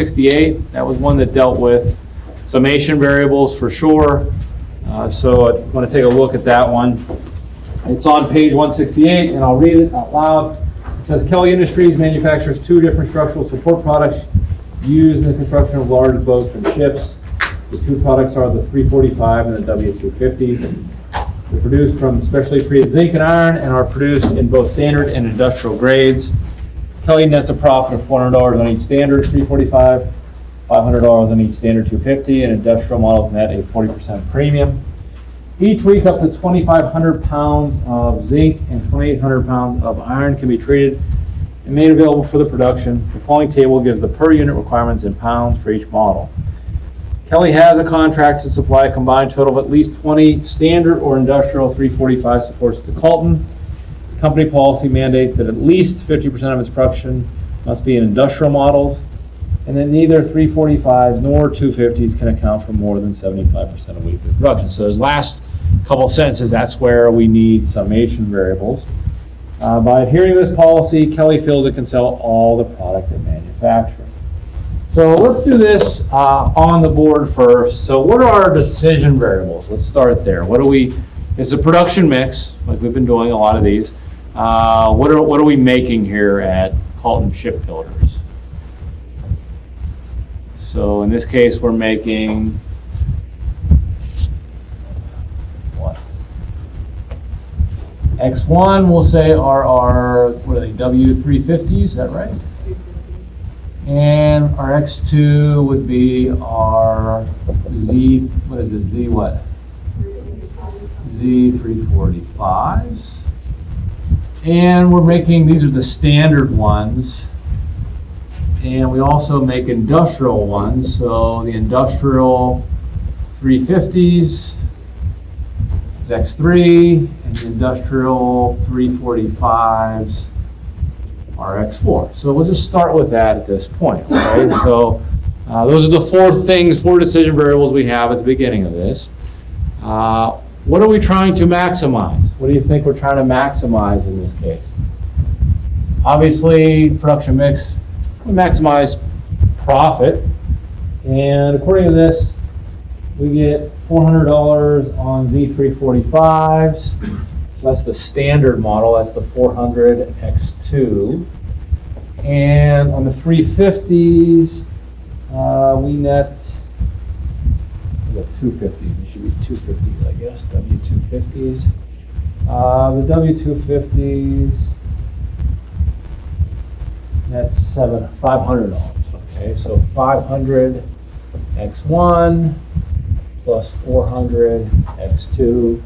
68, that was one that dealt with summation variables for sure. So I want to take a look at that one. It's on page 168, and I'll read it out loud. It says, Kelly Industries manufactures two different structural support products used in the construction of large boats and ships. The two products are the 345 and the W250s. They're produced from specially treated zinc and iron and are produced in both standard and industrial grades. Kelly nets a profit of $400 on each standard 345, $500 on each standard 250, and industrial models net a 40% premium. Each week, up to 2,500 pounds of zinc and 2,800 pounds of iron can be treated and made available for the production. The following table gives the per unit requirements in pounds for each model. Kelly has a contract to supply a combined total of at least 20 standard or industrial 345 supports to Colton. The company policy mandates that at least 50% of its production must be in industrial models, and that neither 345s nor 250s can account for more than 75% of weekly production. So those last couple of sentences, that's where we need summation variables. By adhering to this policy, Kelly feels it can sell all the product it manufactures. So let's do this on the board first. So what are our decision variables? Let's start there. It's a production mix, like we've been doing a lot of these. What are we making here at Colton Shipbuilders? So in this case, we're making what? X1, we'll say, are our, what are they, W350s, is that right? And our X2 would be our Z, what is it, Z what? Z345s. And we're making, these are the standard ones. And we also make industrial ones. So the industrial 350s is X3, and the industrial 345s are X4. So we'll just start with that at this point. Right? So those are the four decision variables we have at the beginning of this. What are we trying to maximize? What do you think we're trying to maximize in this case? Obviously, production mix, we maximize profit. And according to this, we get $400 on Z345s. So that's the standard model. That's the 400 X2. And on the 350s, we net, we got 250s. It should be 250s, I guess. W250s. The W250s, that's $500. Okay, so 500 X1 plus 400 X2.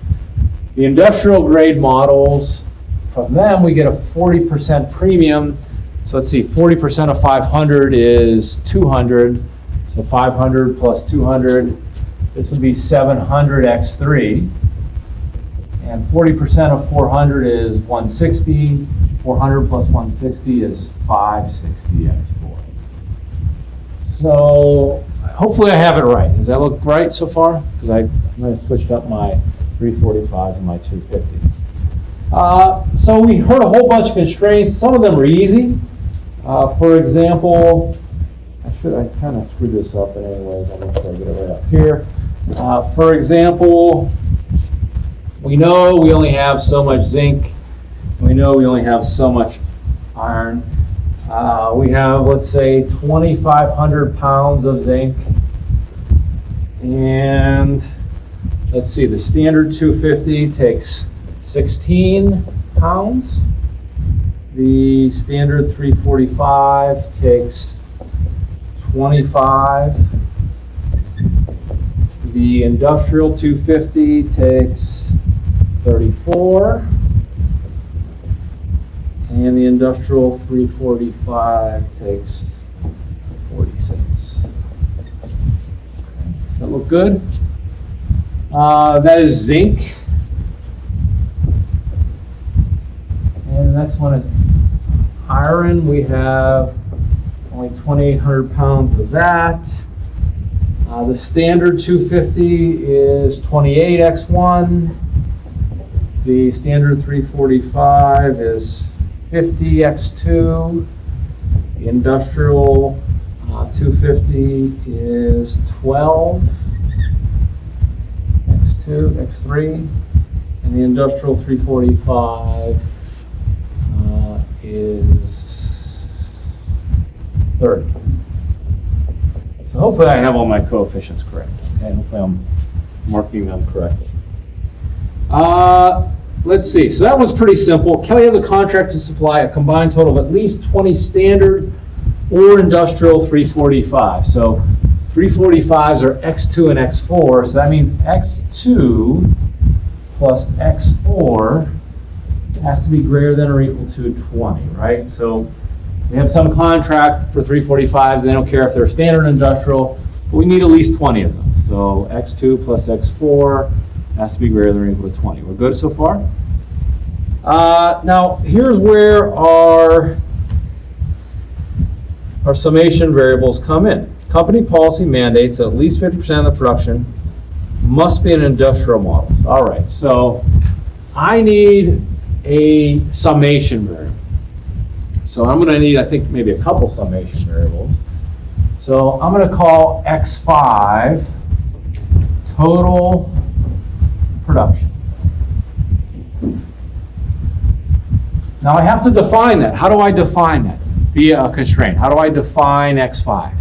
The industrial grade models, from them we get a 40% premium. So let's see, 40% of 500 is 200. So 500 plus 200, this would be 700 X3. And 40% of 400 is 160. 400 plus 160 is 560 X4. So hopefully I have it right. Does that look right so far? Because I switched up my 345s and my 250. So we heard a whole bunch of constraints. Some of them are easy. For example, I kind of screwed this up, but anyways, I'll make sure I get it right up here. For example, we know we only have so much zinc. We know we only have so much iron. We have, let's say, 2,500 pounds of zinc. And let's see, the standard 250 takes 16 pounds. The standard 345 takes 25. The industrial 250 takes 34. And the industrial 345 takes 46. Does that look good? That is zinc. And the next one is iron. We have only 2,800 pounds of that. The standard 250 is 28 X1. The standard 345 is 50 X2. The industrial 250 is 12, X2, X3, and the industrial 345 is 30. So hopefully I have all my coefficients correct. Okay, hopefully I'm marking them correctly. Let's see, so that was pretty simple. Kelly has a contract to supply a combined total of at least 20 standard or industrial 345. So 345s are X2 and X4, so that means X2 plus X4 has to be greater than or equal to 20, right? So we have some contract for 345s, they don't care if they're standard or industrial, but we need at least 20 of them. So X2 plus X4 has to be greater than or equal to 20. We're good so far? Now, here's where our summation variables come in. Company policy mandates that at least 50% of the production must be in industrial models. All right, so I need a summation variable. So I'm going to need, I think, maybe a couple summation variables. So I'm going to call X5 total production. Now I have to define that. How do I define that? Via a constraint. How do I define X5?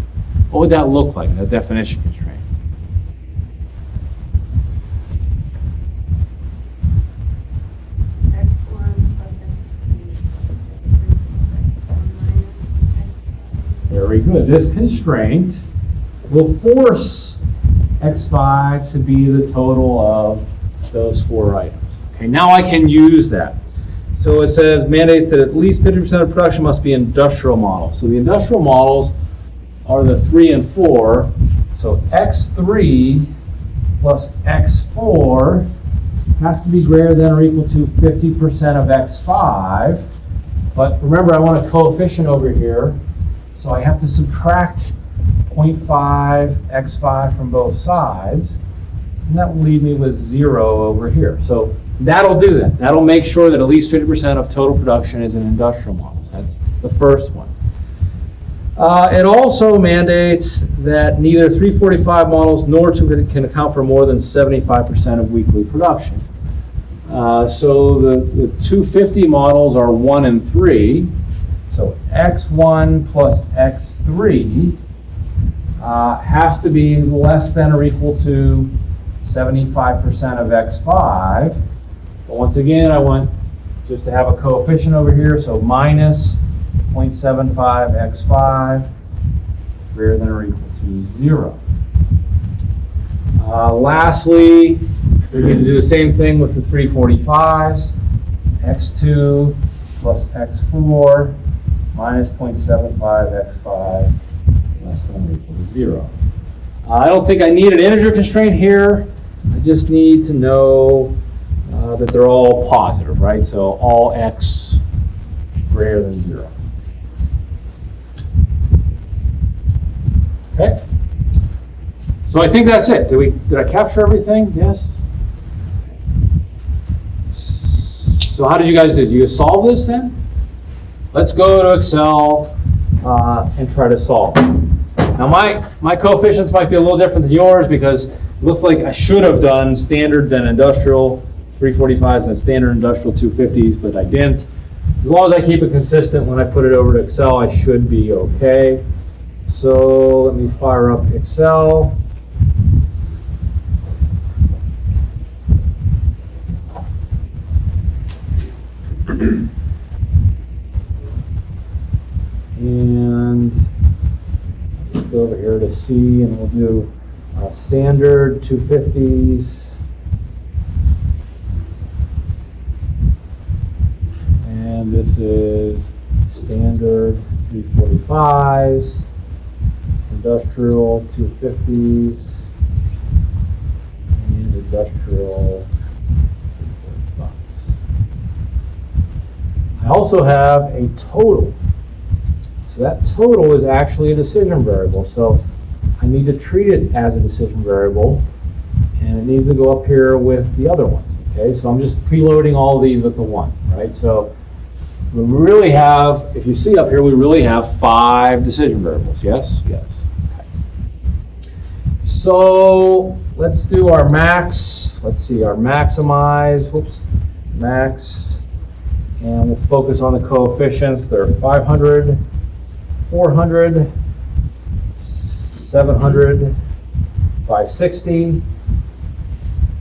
What would that look like, a definition constraint? Very good. This constraint will force X5 to be the total of those four items. Okay, now I can use that. So it says mandates that at least 50% of production must be industrial models. So the industrial models are the 3 and 4. So X3 plus X4 has to be greater than or equal to 50% of X5. But remember, I want a coefficient over here. So I have to subtract 0.5 X5 from both sides. And that will leave me with 0 over here. So that'll do that. That'll make sure that at least 50% of total production is in industrial models. That's the first one. It also mandates that neither 345 models nor 250 can account for more than 75% of weekly production. So the 250 models are 1 and 3. So X1 plus X3 has to be less than or equal to 75% of X5. But once again, I want just to have a coefficient over here, so minus 0.75 X5 greater than or equal to 0. Lastly, we need to do the same thing with the 345s. X2 plus X4 minus 0.75 X5 less than or equal to 0. I don't think I need an integer constraint here. I just need to know that they're all positive, right? So all X greater than 0. Okay. So I think that's it. Did I capture everything? Yes. So how did you guys do? Did you solve this then? Let's go to Excel and try to solve it. Now my coefficients might be a little different than yours because it looks like I should have done standard then industrial 345s and standard industrial 250s, but I didn't. As long as I keep it consistent when I put it over to Excel, I should be okay. So let me fire up Excel. And let's go over here to C, and we'll do standard 250s. And this is standard 345s, industrial 250s, and industrial 345s. I also have a total. So that total is actually a decision variable. So I need to treat it as a decision variable, and it needs to go up here with the other ones. Okay, so I'm just preloading all of these with the 1, right? So We really have, if you see up here, we really have 5 decision variables. Yes? Yes. Okay. So let's do our max. Let's see, our maximize. Whoops. Max. And we'll focus on the coefficients. They're 500, 400, 700, 560.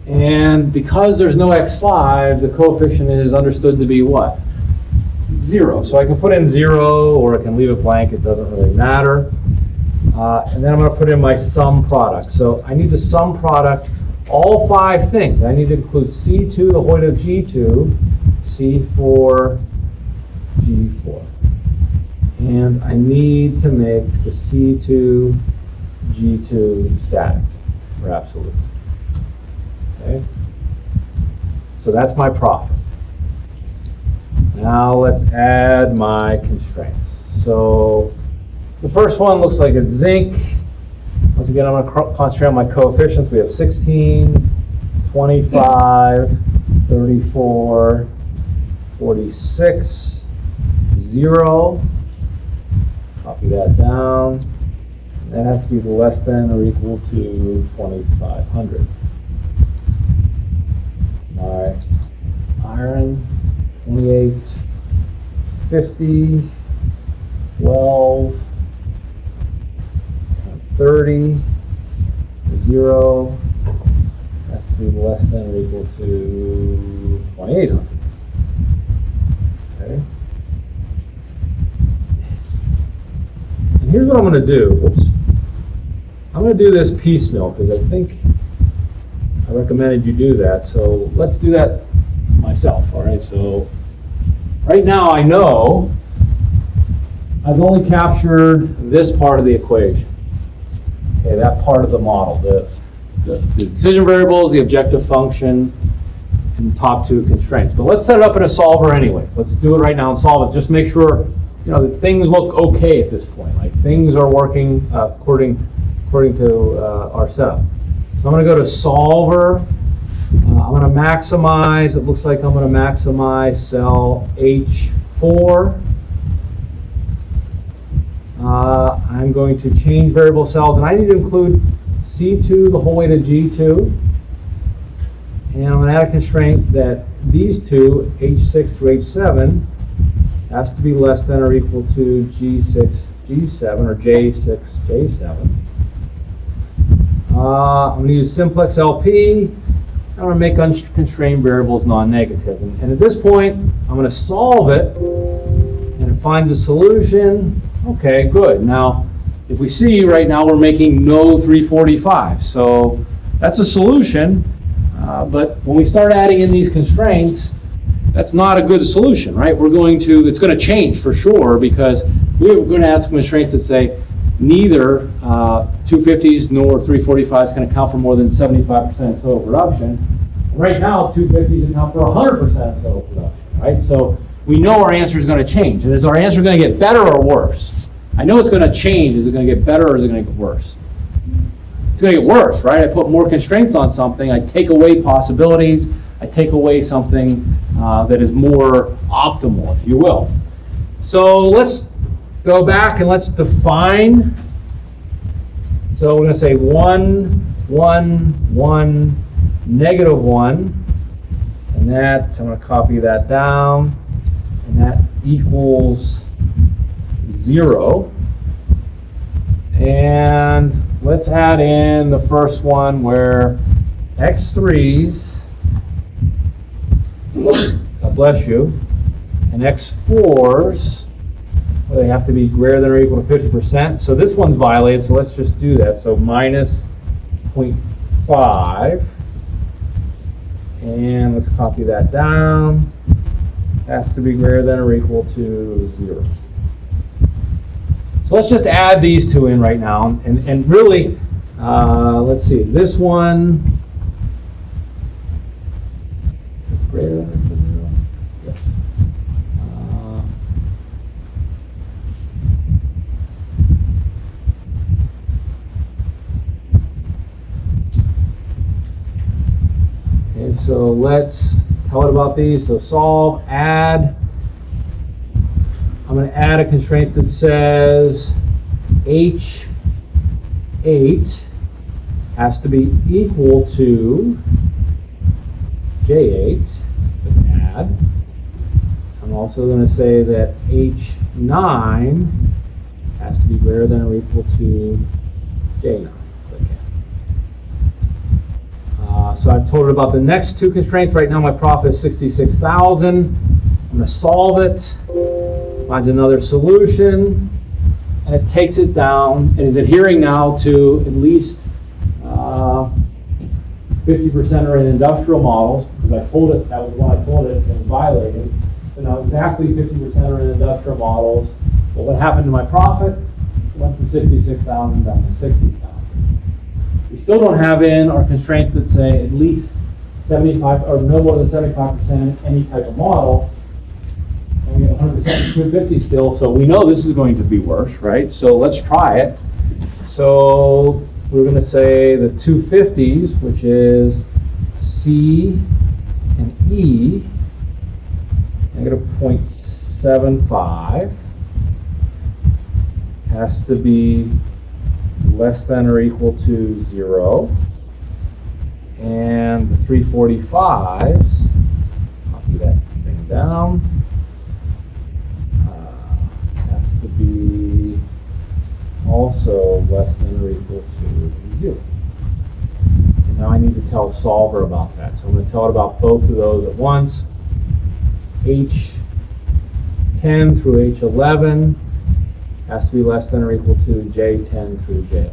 And because there's no x5, the coefficient is understood to be what? 0. So I can put in 0 or I can leave it blank. It doesn't really matter. And then I'm going to put in my sum product. So I need to sum product all 5 things. I need to include C2 to the Hoyt of G2, C4, G4. And I need to make the C2, G2 static or absolute. Okay? So that's my profit. Now let's add my constraints. So the first one looks like it's zinc. Once again, I'm going to concentrate on my coefficients. We have 16, 25, 34, 46, 0. Copy that down. That has to be less than or equal to 2,500. My iron, 28, 50, 12, 30, 0, has to be less than or equal to 2,800. Okay. And here's what I'm going to do. Oops. I'm going to do this piecemeal because I think I recommended you do that. So let's do that myself. All right. So right now I know I've only captured this part of the equation. Okay, that part of the model, the decision variables, the objective function, and the top 2 constraints. But let's set it up in a solver anyways. Let's do it right now and solve it. Just make sure that things look okay at this point. Like things are working according to our setup. So I'm going to go to solver. I'm going to maximize. It looks like I'm going to maximize cell H4. I'm going to change variable cells, and I need to include C2 the whole way to G2. And I'm going to add a constraint that these two, H6 through H7, has to be less than or equal to G6, G7, or J6, J7. I'm going to use simplex LP. I'm going to make unconstrained variables non-negative. And at this point, I'm going to solve it, and it finds a solution. Okay, good. Now, if we see right now, we're making no 345. So that's a solution. But when we start adding in these constraints, that's not a good solution, right? It's going to change for sure, because we're going to add some constraints that say neither 250s nor 345s can account for more than 75% of total production. Right now, 250s account for 100% of total production, right? So we know our answer is going to change. And is our answer going to get better or worse? I know it's going to change. Is it going to get better or is it going to get worse? It's going to get worse, right? I put more constraints on something. I take away possibilities. I take away something that is more optimal, if you will. So let's go back and let's define. So we're going to say 1, 1, 1, -1. And that, I'm going to copy that down. And that equals 0. And let's add in the first one where x3s, God bless you, and x4s, well, they have to be greater than or equal to 50%. So this one's violated, so let's just do that. So minus 0.5. And let's copy that down. Has to be greater than or equal to 0. So let's just add these two in right now. And really, let's see, this one, greater than or equal to 0? Yes. Okay, so let's tell it about these. So solve, add. I'm going to add a constraint that says H8 has to be equal to J8. Add. I'm also going to say that H9 has to be greater than or equal to J9. So I've told it about the next two constraints. Right now my profit is 66,000. I'm going to solve it, finds another solution, and it takes it down and is adhering now to at least 50% are in industrial models, because I told it, that was what I told it, it was violated. So now exactly 50% are in industrial models. Well, what happened to my profit? It went from 66,000 down to 60,000. We still don't have in our constraints that say at least 75 or no more than 75% in any type of model. And we have 100% in 250 still, so we know this is going to be worse, right? So let's try it. So we're going to say the 250s, which is C and E, negative 0.75, has to be less than or equal to 0. And the 345s, copy that thing down, has to be also less than or equal to 0. And now I need to tell solver about that. So I'm going to tell it about both of those at once. H10 through H11 has to be less than or equal to J10 through J11.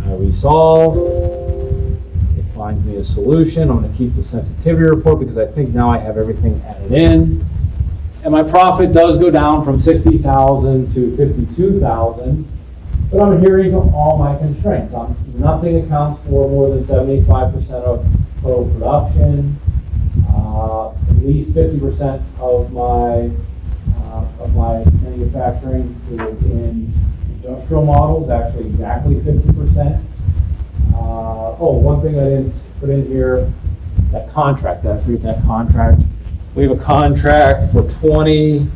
Now we solve. It finds me a solution. I'm going to keep the sensitivity report because I think now I have everything added in. And my profit does go down from 60,000 to 52,000, but I'm adhering to all my constraints. Nothing accounts for more than 75% of total production. At least 50% of my manufacturing is in industrial models, actually exactly 50%. One thing I didn't put in here, that contract, I forget that contract. We have a contract for 20, it's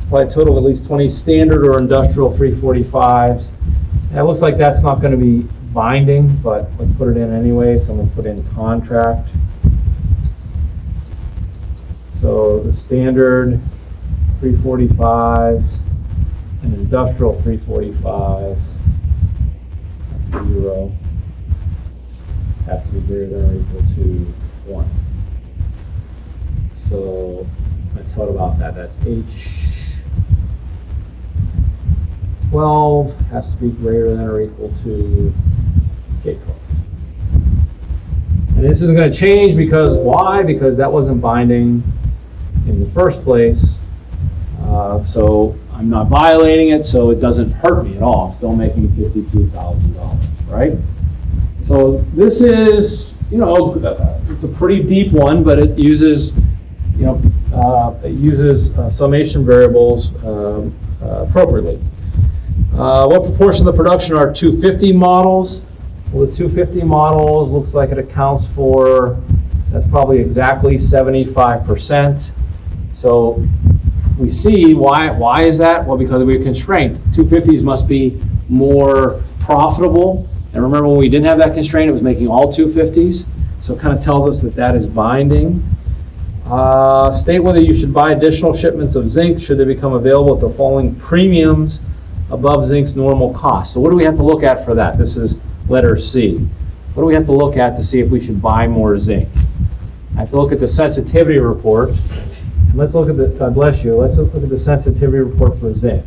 probably a total of at least 20 standard or industrial 345s. And it looks like that's not going to be binding, but let's put it in anyway. So I'm going to put in contract. So the standard 345s and industrial 345s, that's 0, has to be greater than or equal to 20. So I tell it about that. That's H12 has to be greater than or equal to J12. And this isn't going to change because why? Because that wasn't binding in the first place. So I'm not violating it, so it doesn't hurt me at all. I'm still making $52,000, right? So this is, it's a pretty deep one, but it uses, summation variables appropriately. What proportion of the production are 250 models? Well, the 250 models looks like it accounts for, that's probably exactly 75%. So we see why is that? Well, because we have constraint. 250s must be more profitable. And remember, when we didn't have that constraint, it was making all 250s. So it kind of tells us that that is binding. State whether you should buy additional shipments of zinc should they become available at the following premiums above zinc's normal cost. So what do we have to look at for that? This is letter C. What do we have to look at to see if we should buy more zinc? I have to look at the sensitivity report. Let's look at the, God bless you, let's look at the sensitivity report for zinc.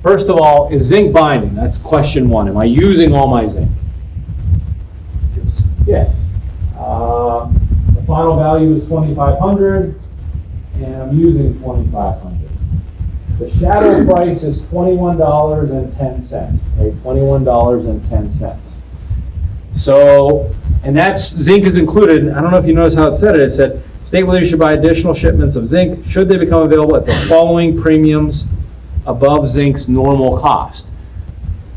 First of all, is zinc binding? That's question one. Am I using all my zinc? Yes. The final value is 2,500, and I'm using 2,500. The shadow price is $21.10. Okay, $21.10. So, and that's zinc is included. I don't know if you notice how it said it. It said, state whether you should buy additional shipments of zinc should they become available at the following premiums above zinc's normal cost.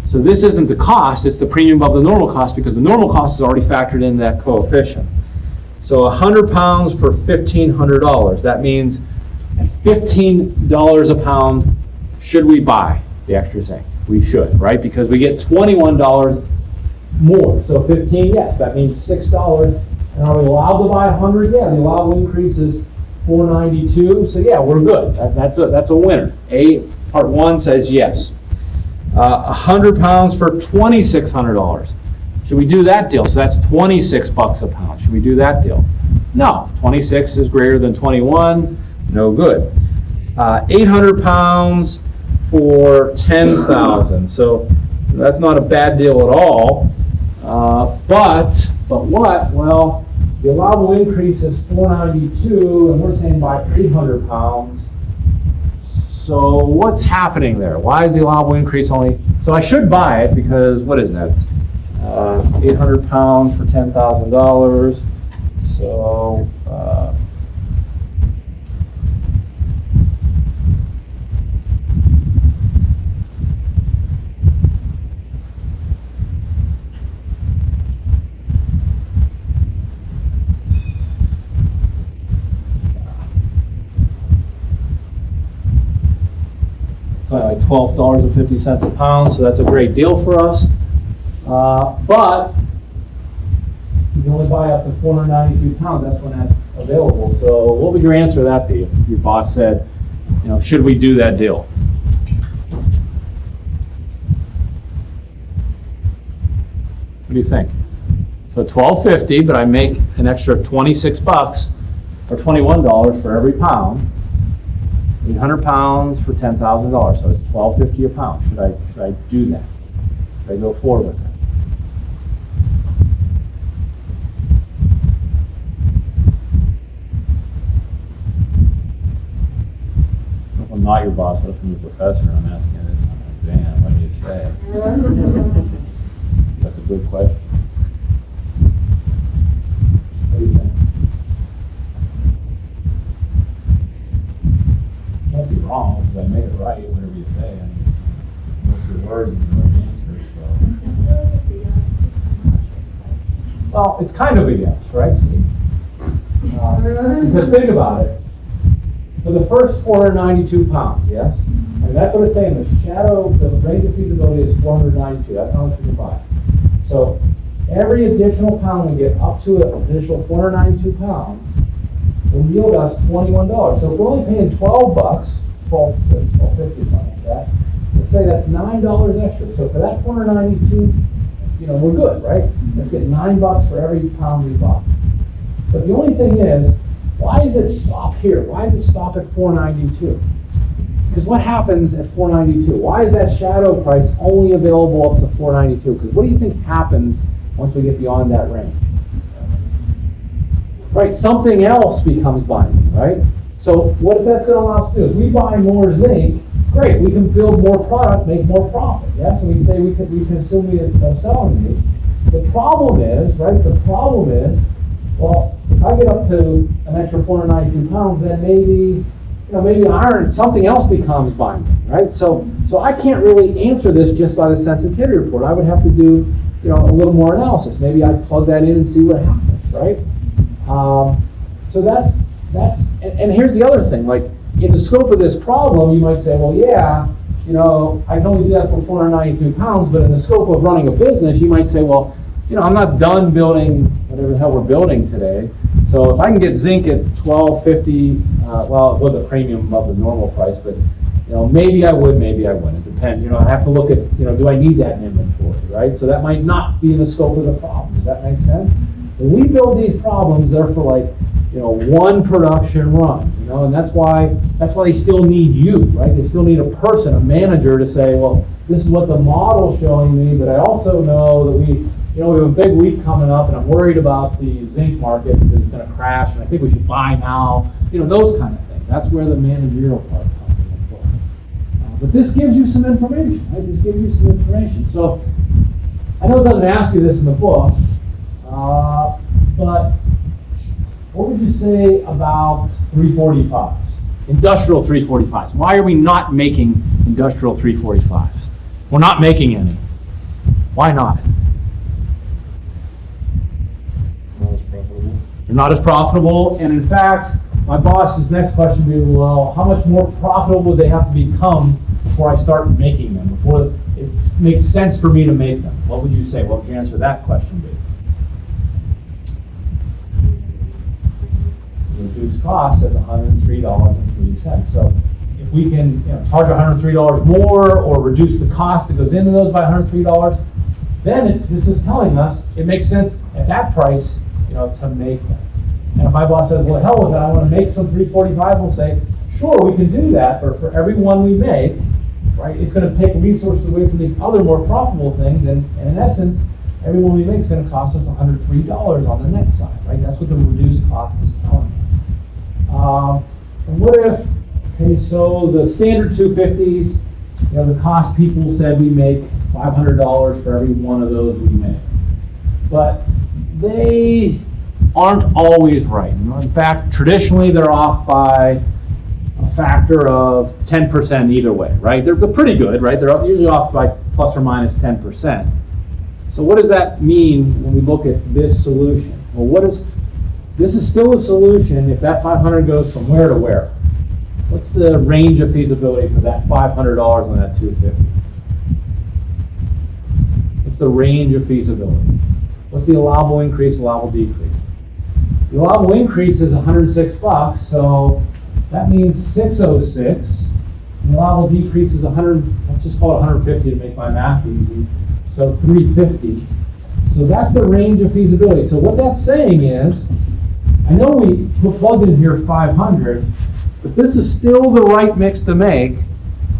So this isn't the cost, it's the premium above the normal cost because the normal cost is already factored in that coefficient. So 100 pounds for $1,500. That means at $15 a pound, should we buy the extra zinc? We should, right? Because we get $21 more. So 15, yes, that means $6. And are we allowed to buy 100? Yeah, the allowable increase is $4.92. So yeah, we're good. That's a winner. Part 1 says yes. 100 pounds for $2,600. Should we do that deal? So that's $26 a pound. Should we do that deal? No. 26 is greater than 21. No good. 800 pounds for $10,000. So that's not a bad deal at all. But what? Well, the allowable increase is $4.92, and we're saying buy 800 pounds. So what's happening there? Why is the allowable increase only? So I should buy it because what is that? 800 pounds for $10,000. So like $12.50 a pound, so that's a great deal for us. But you can only buy up to 492 pounds. That's when that's available. So what would your answer to that be if your boss said, should we do that deal? What do you think? So $12.50, but I make an extra $26 or $21 for every pound. 800 pounds for $10,000, so it's $12.50 a pound. Should I do that? Should I go forward with it? If I'm not your boss, what if I'm your professor and I'm asking you this on an exam? What do you say? That's a good question. What do you think? Can't be wrong because I made it right, whatever you say. I mean, most of your words and your answers. So. Well, it's kind of a yes, right, Steve? Because think about it. For the first 492 pounds, yes? And that's what it's saying. The range of feasibility is 492. That's how much we can buy. So every additional pound we get up to an additional 492 pounds will yield us $21. So if we're only paying $12, $12.50, something like that, let's say that's $9 extra. So for that 492, we're good, right? Let's get $9 for every pound we buy. But the only thing is, why does it stop here? Why does it stop at 492? Because what happens at 492? Why is that shadow price only available up to 492? Because what do you think happens once we get beyond that range? Right, something else becomes binding, right? So what that's going to allow us to do is we buy more zinc, great, we can build more product, make more profit, yes? And we can say we can assume we are selling these. The problem is, well, if I get up to an extra 492 pounds, then maybe iron, something else becomes binding, right? So I can't really answer this just by the sensitivity report. I would have to do, a little more analysis. Maybe I'd plug that in and see what happens, right? So that's and here's the other thing, like in the scope of this problem, you might say, well, yeah, I can only do that for 492 pounds, but in the scope of running a business, you might say, well, I'm not done building whatever the hell we're building today. So if I can get zinc at $12.50, well, it was a premium above the normal price, but maybe I would, maybe I wouldn't. It depends. I have to look at, do I need that in inventory, right? So that might not be in the scope of the problem. Does that make sense? When we build these problems, they're for like, one production run, and that's why they still need you, right? They still need a person, a manager to say, well, this is what the model's showing me, but I also know that we have a big week coming up, and I'm worried about the zinc market because it's going to crash, and I think we should buy now. Those kind of things. That's where the managerial part comes into play. But this gives you some information, right? This gives you some information. So I know it doesn't ask you this in the book, but what would you say about 345s? Industrial 345s. Why are we not making industrial 345s? We're not making any. Why not? They're not as profitable, and in fact, my boss's next question would be, well, how much more profitable would they have to become before I start making them, before it makes sense for me to make them? What would you say? What would your answer to that question be? Reduced cost is $103.03. So if we can charge $103 more or reduce the cost that goes into those by $103, then this is telling us it makes sense at that price to make them. And if my boss says, well, hell with it, I want to make some 345, we'll say, sure, we can do that, but for every one we make, right, it's going to take resources away from these other more profitable things, and in essence, every one we make is going to cost us $103 on the net side, right? That's what the reduced cost is telling us. And what if, okay, so the standard 250s, the cost people said we make $500 for every one of those we make. But they aren't always right. In fact, traditionally they're off by a factor of 10% either way, right? They're pretty good, right? They're usually off by plus or minus 10%. So what does that mean when we look at this solution? Well, this is still a solution if that 500 goes from where to where? What's the range of feasibility for that $500 on that 250? What's the range of feasibility? What's the allowable increase, allowable decrease? The allowable increase is $106, so that means 606. And the allowable decrease is 100, let's just call it 150 to make my math easy. So 350. So that's the range of feasibility. So what that's saying is, I know we plugged in here 500, but this is still the right mix to make,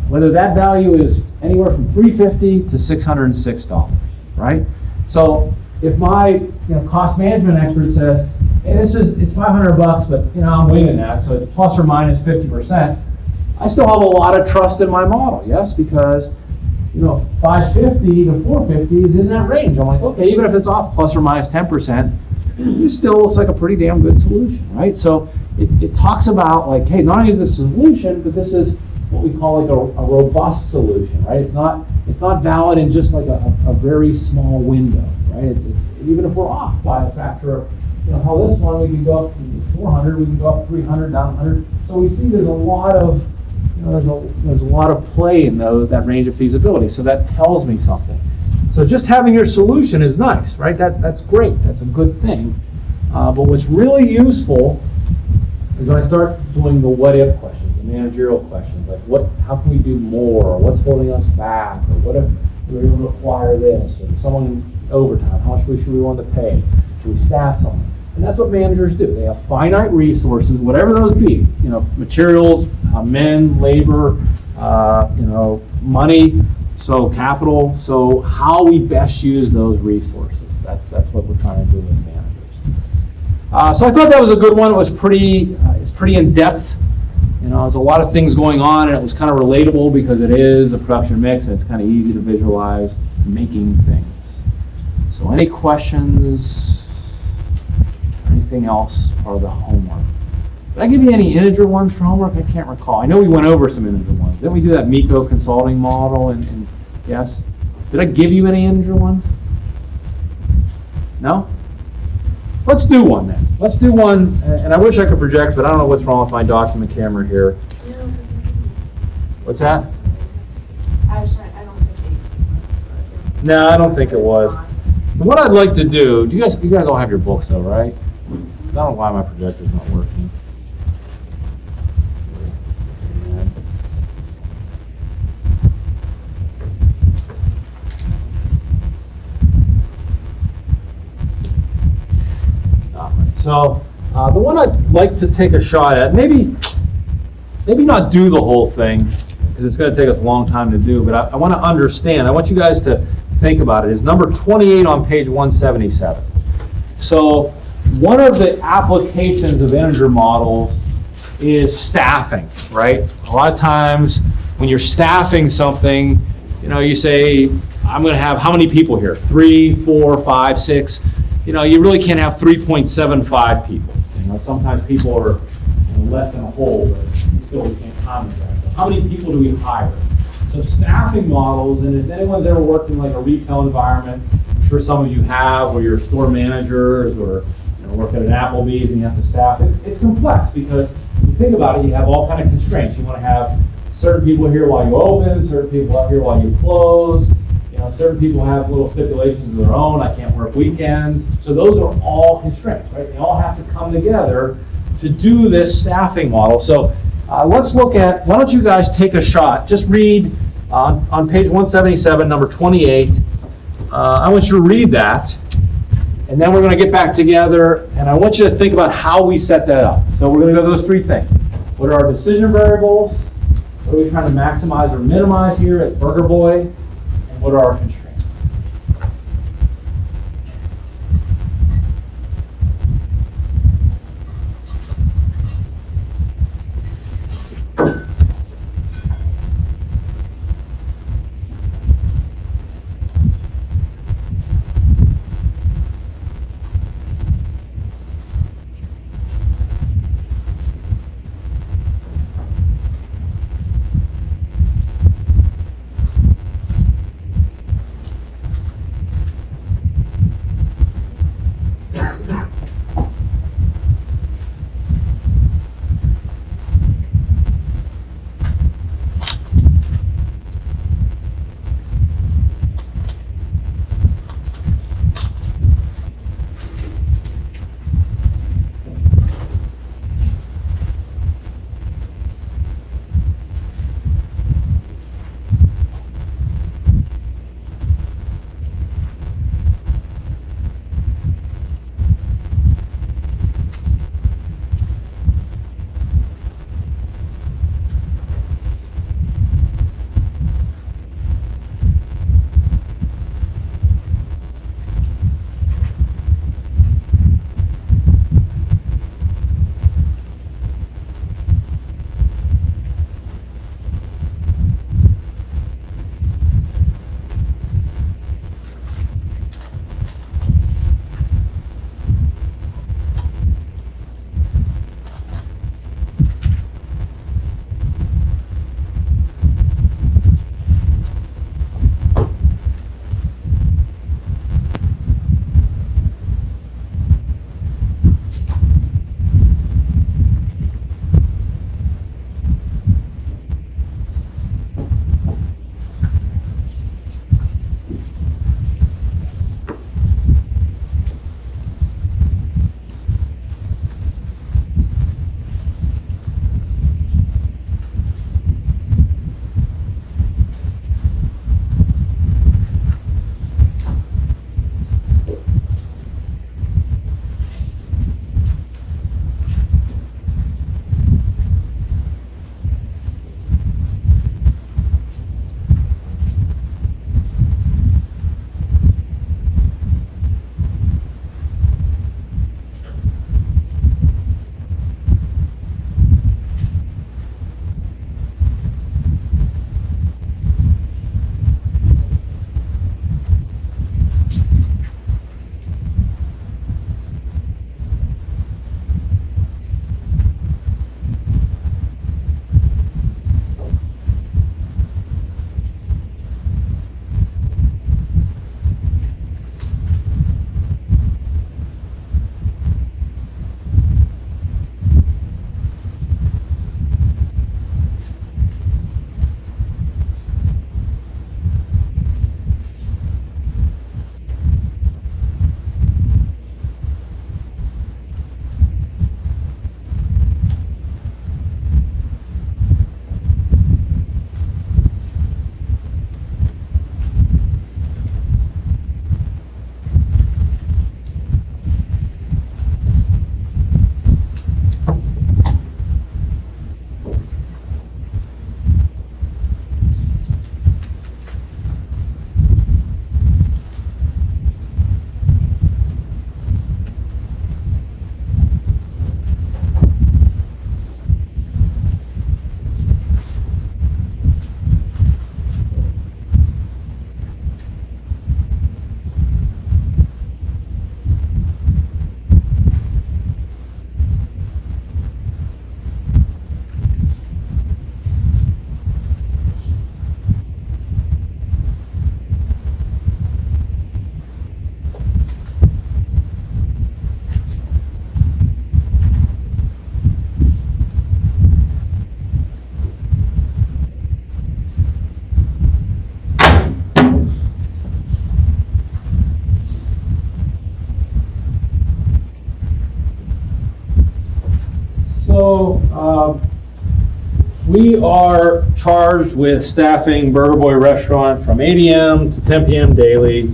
whether that value is anywhere from $350 to $606, right? So if my cost management expert says, hey, it's $500, but I'm winging that, so it's plus or minus 50%, I still have a lot of trust in my model, yes, because 550 to 450 is in that range. I'm like, okay, even if it's off plus or minus 10%, it still looks like a pretty damn good solution, right? So it talks about like, hey, not only is this a solution, but this is what we call like a robust solution, right? It's not valid in just like a very small window, right? It's even if we're off by a factor of, how this one we can go up from 400, we can go up 300, down 100. So we see there's a lot of there's a lot of play in that range of feasibility. So that tells me something. So just having your solution is nice, right? That's great. That's a good thing. But what's really useful is when I start doing the what-if questions, the managerial questions, like how can we do more? Or what's holding us back? Or what if we were able to acquire this? Or someone overtime, how much should we want to pay? Should we staff someone? And that's what managers do. They have finite resources, whatever those be, materials, men, labor, money, so capital. So how we best use those resources. That's what we're trying to do with managers. So I thought that was a good one. It was it's pretty in depth. There's a lot of things going on, and it was kind of relatable because it is a production mix, and it's kind of easy to visualize making things. So any questions? Anything else part of the homework? Did I give you any integer ones for homework? I can't recall. I know we went over some integer ones. Didn't we do that MECO consulting model? And yes? Did I give you any integer ones? No? Let's do one then. Let's do one, and I wish I could project, but I don't know what's wrong with my document camera here. What's that? I don't think it was. No, I don't think it was. What I'd like to do, you guys all have your books though, right? I don't know why my projector's not working. So the one I'd like to take a shot at, maybe not do the whole thing, because it's going to take us a long time to do, but I want to understand. I want you guys to think about it. Is number 28 on page 177. So one of the applications of integer models is staffing, right? A lot of times when you're staffing something, you say, I'm going to have how many people here? 3, 4, 5, 6. You really can't have 3.75 people. Sometimes people are less than a whole, but still we can't comment that. So how many people do we hire? So staffing models, and if anyone's ever worked in like a retail environment, I'm sure some of you have, where you're store managers or work at an Applebee's and you have to staff. It's complex because you think about it, you have all kind of constraints. You want to have certain people here while you open, certain people up here while you close. You know, certain people have little stipulations of their own. I can't work weekends. So those are all constraints, right? They all have to come together to do this staffing model. So let's look at, why don't you guys take a shot, just read on page 177, number 28. I want you to read that, and then we're going to get back together, and I want you to think about how we set that up. So we're going to go those three things. What are our decision variables? What are we trying to maximize or minimize here at Burger Boy? And what are our constraints? we are charged with staffing Burger Boy Restaurant from 8 a.m. to 10 p.m. daily.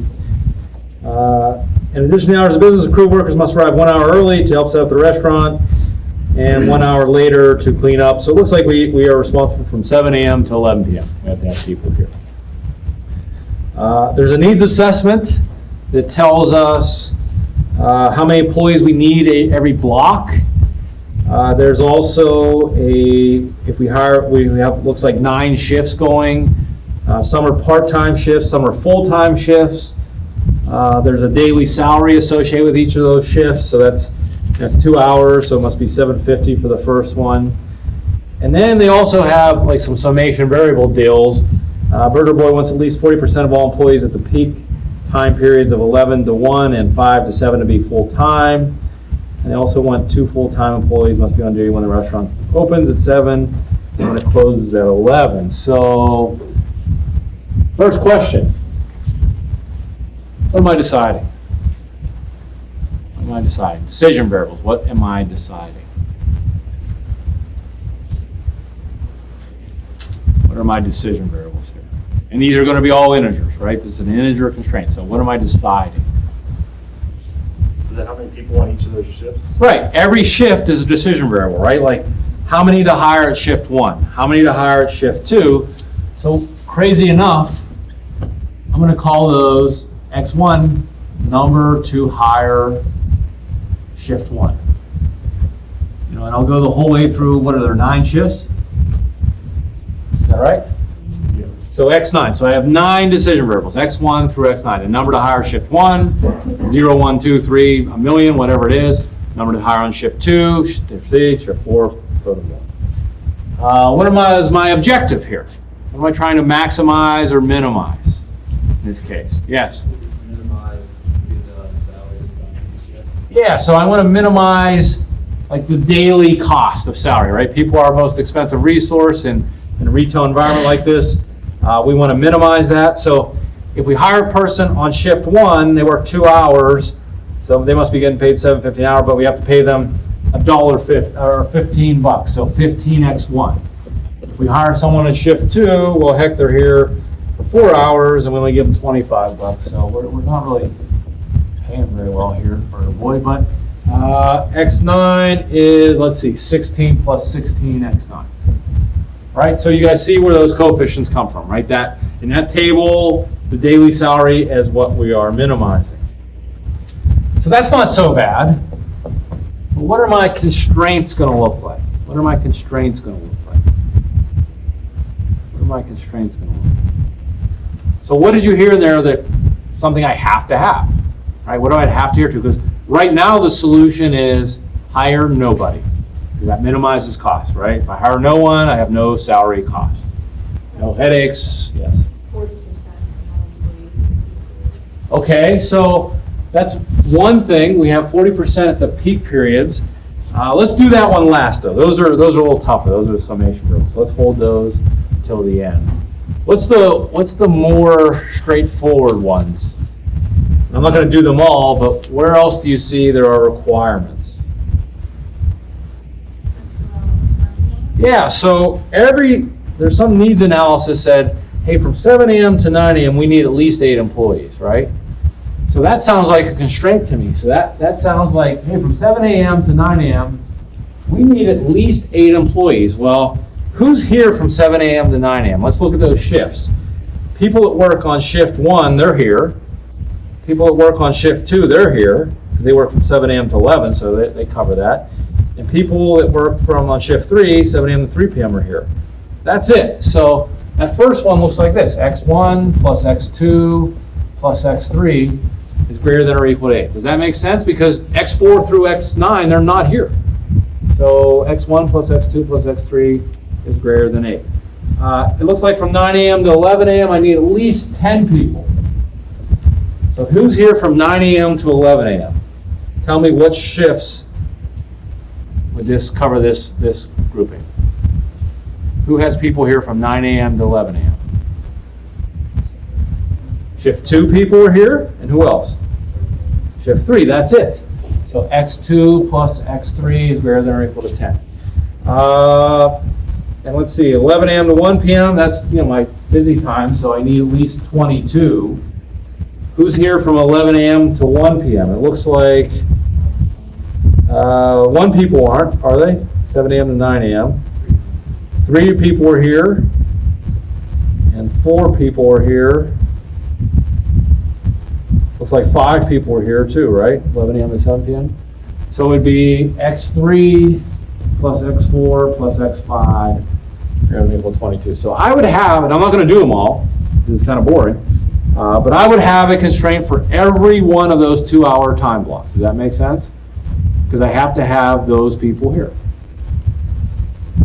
In addition to hours of business, crew workers must arrive 1 hour early to help set up the restaurant and 1 hour later to clean up. So it looks like we are responsible from 7 a.m. to 11 p.m. We have to have people here. There's a needs assessment that tells us how many employees we need every block. There's also if we hire, we have, looks like 9 shifts going. Some are part-time shifts, some are full-time shifts. There's a daily salary associated with each of those shifts, so that's 2 hours, so it must be $7.50 for the first one. And then they also have like some summation variable deals. Burger Boy wants at least 40% of all employees at the peak time periods of 11 to 1 and 5 to 7 to be full-time. And they also want 2 full-time employees must be on duty when the restaurant opens at 7 and when it closes at 11. So, first question. What am I deciding? What am I deciding? Decision variables. What am I deciding? What are my decision variables here? And these are going to be all integers, right? This is an integer constraint. So what am I deciding? Is that how many people on each of those shifts? Right. Every shift is a decision variable, right? Like how many to hire at shift 1? How many to hire at shift 2? So crazy enough, I'm going to call those X1 number to hire shift 1. And I'll go the whole way through, what are there, 9 shifts? Is that right? Yeah. So X9, so I have 9 decision variables, X1 through X9. The number to hire shift 1, 0, 1, 2, 3, a million, whatever it is. Number to hire on shift 2, shift 3, shift 4, go to 1. Is my objective here? What am I trying to maximize or minimize in this case? Yes? Minimize the salaries on each shift. Yeah, so I want to minimize like the daily cost of salary, right? People are our most expensive resource in a retail environment like this. We want to minimize that. So if we hire a person on shift 1, they work 2 hours, so they must be getting paid $7.50 an hour, but we have to pay them $1.50 or $15, so 15x1. If we hire someone on shift 2, well, heck, they're here for 4 hours, and we only give them $25. So we're not really paying very well here for the boy, but X9 is, let's see, 16 plus 16 X9. Right, so you guys see where those coefficients come from, right? That in that table, the daily salary is what we are minimizing. So that's not so bad. But what are my constraints going to look like? What are my constraints going to look like? What are my constraints going to look like? So what did you hear there that something I have to have? Right? What do I have to hear to? Because right now the solution is hire nobody. That minimizes cost, right? If I hire no one, I have no salary cost. No headaches, yes. 40% of all employees. Okay, so that's one thing. We have 40% at the peak periods. Let's do that one last, though. Those are a little tougher. Those are the summation rules. So let's hold those till the end. What's the more straightforward ones? I'm not going to do them all, but where else do you see there are requirements? Yeah, so there's some needs analysis said, hey, from 7 a.m. to 9 a.m. we need at least 8 employees, right? So that sounds like a constraint to me. So that sounds like, hey, from 7 a.m. to 9 a.m. we need at least 8 employees. Well, who's here from 7 a.m. to 9 a.m.? Let's look at those shifts. People that work on shift 1, they're here. People that work on shift 2, they're here, because they work from 7 a.m. to 11, so they cover that. And people that work from on shift 3, 7 a.m. to 3 p.m. are here. That's it. So that first one looks like this. X1 plus X2 plus X3 is greater than or equal to 8. Does that make sense? Because X4 through X9, they're not here. So X1 plus X2 plus X3 is greater than 8. It looks like from 9 a.m. to 11 a.m. I need at least 10 people. So who's here from 9 a.m. to 11 a.m.? Tell me what shifts would this cover this grouping? Who has people here from 9 a.m. to 11 a.m.? Shift 2 people are here, and who else? Shift 3, that's it. So X2 plus X3 is greater than or equal to 10. And let's see, 11 a.m. to 1 p.m., that's, my busy time, so I need at least 22. Who's here from 11 a.m. to 1 p.m.? It looks like 1 people aren't, are they? 7 a.m. to 9 a.m. 3 people are here, and 4 people are here. Looks like 5 people are here too, right? 11 a.m. to 7 p.m. So it would be x3 plus x4 plus x5 greater than or equal to 22. So I would have, and I'm not going to do them all, because it's kind of boring, but I would have a constraint for every one of those 2-hour time blocks. Does that make sense? Because I have to have those people here.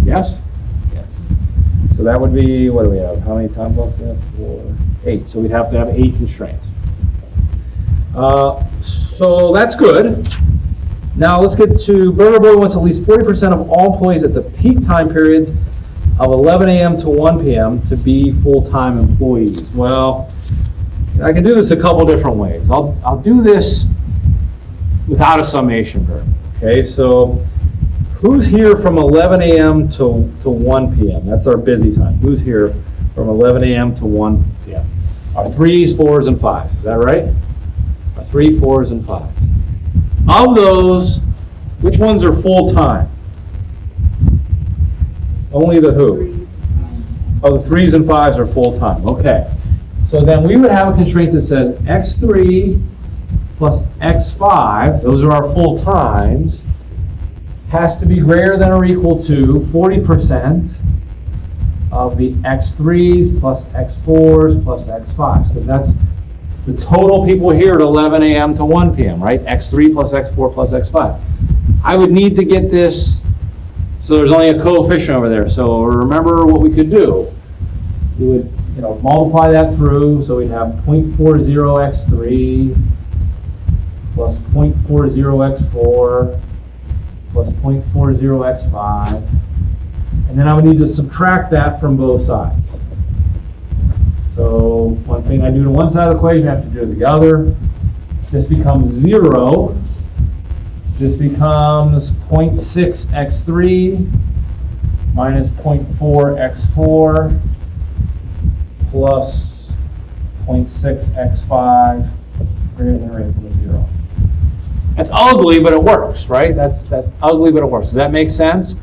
Yes? Yes. So that would be, what do we have? How many time blocks do we have? 4, 8. So we'd have to have 8 constraints. So that's good. Now let's get to Burger Boy wants at least 40% of all employees at the peak time periods of 11 a.m. to 1 p.m. to be full-time employees. Well, I can do this a couple different ways. I'll do this without a summation variable. Okay, so who's here from 11 a.m. to 1 p.m.? That's our busy time. Who's here from 11 a.m. to 1 p.m.? Our 3s, 4s, and 5s. Is that right? Our 3, 4s, and 5s. Of those, which ones are full-time? Only the who? Oh, the 3s and 5s are full-time. Okay. So then we would have a constraint that says x3 plus x5, those are our full-times, has to be greater than or equal to 40% of the x3s plus x4s plus x5s. Because that's the total people here at 11 a.m. to 1 p.m., right? x3 plus x4 plus x5. I would need to get this, so there's only a coefficient over there. So remember what we could do. We would multiply that through, so we'd have 0.40 x3 plus 0.40 x4 plus 0.40 x5. And then I would need to subtract that from both sides. So one thing I do to one side of the equation, I have to do to the other. This becomes 0. This becomes 0.6 x3 minus 0.4 x4 plus 0.6 x5 greater than or equal to 0. That's ugly, but it works, right? That's ugly, but it works. Does that make sense?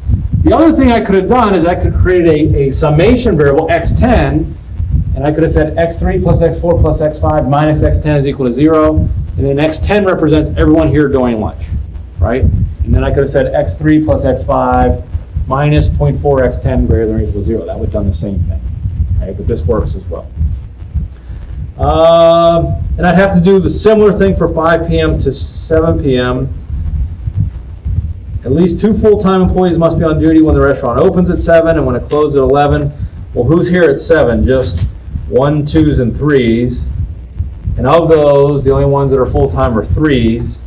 The other thing I could have done is I could create a summation variable, x10, and I could have said x3 plus x4 plus x5 minus x10 is equal to 0. And then x10 represents everyone here doing lunch, right? And then I could have said x3 plus x5 minus 0.4 x10 greater than or equal to 0. That would have done the same thing, right? But this works as well. And I'd have to do the similar thing for 5 p.m. to 7 p.m. At least 2 full-time employees must be on duty when the restaurant opens at 7 and when it closes at 11. Well, who's here at 7? Just 1, 2s, and 3s. And of those, the only ones that are full-time are 3s.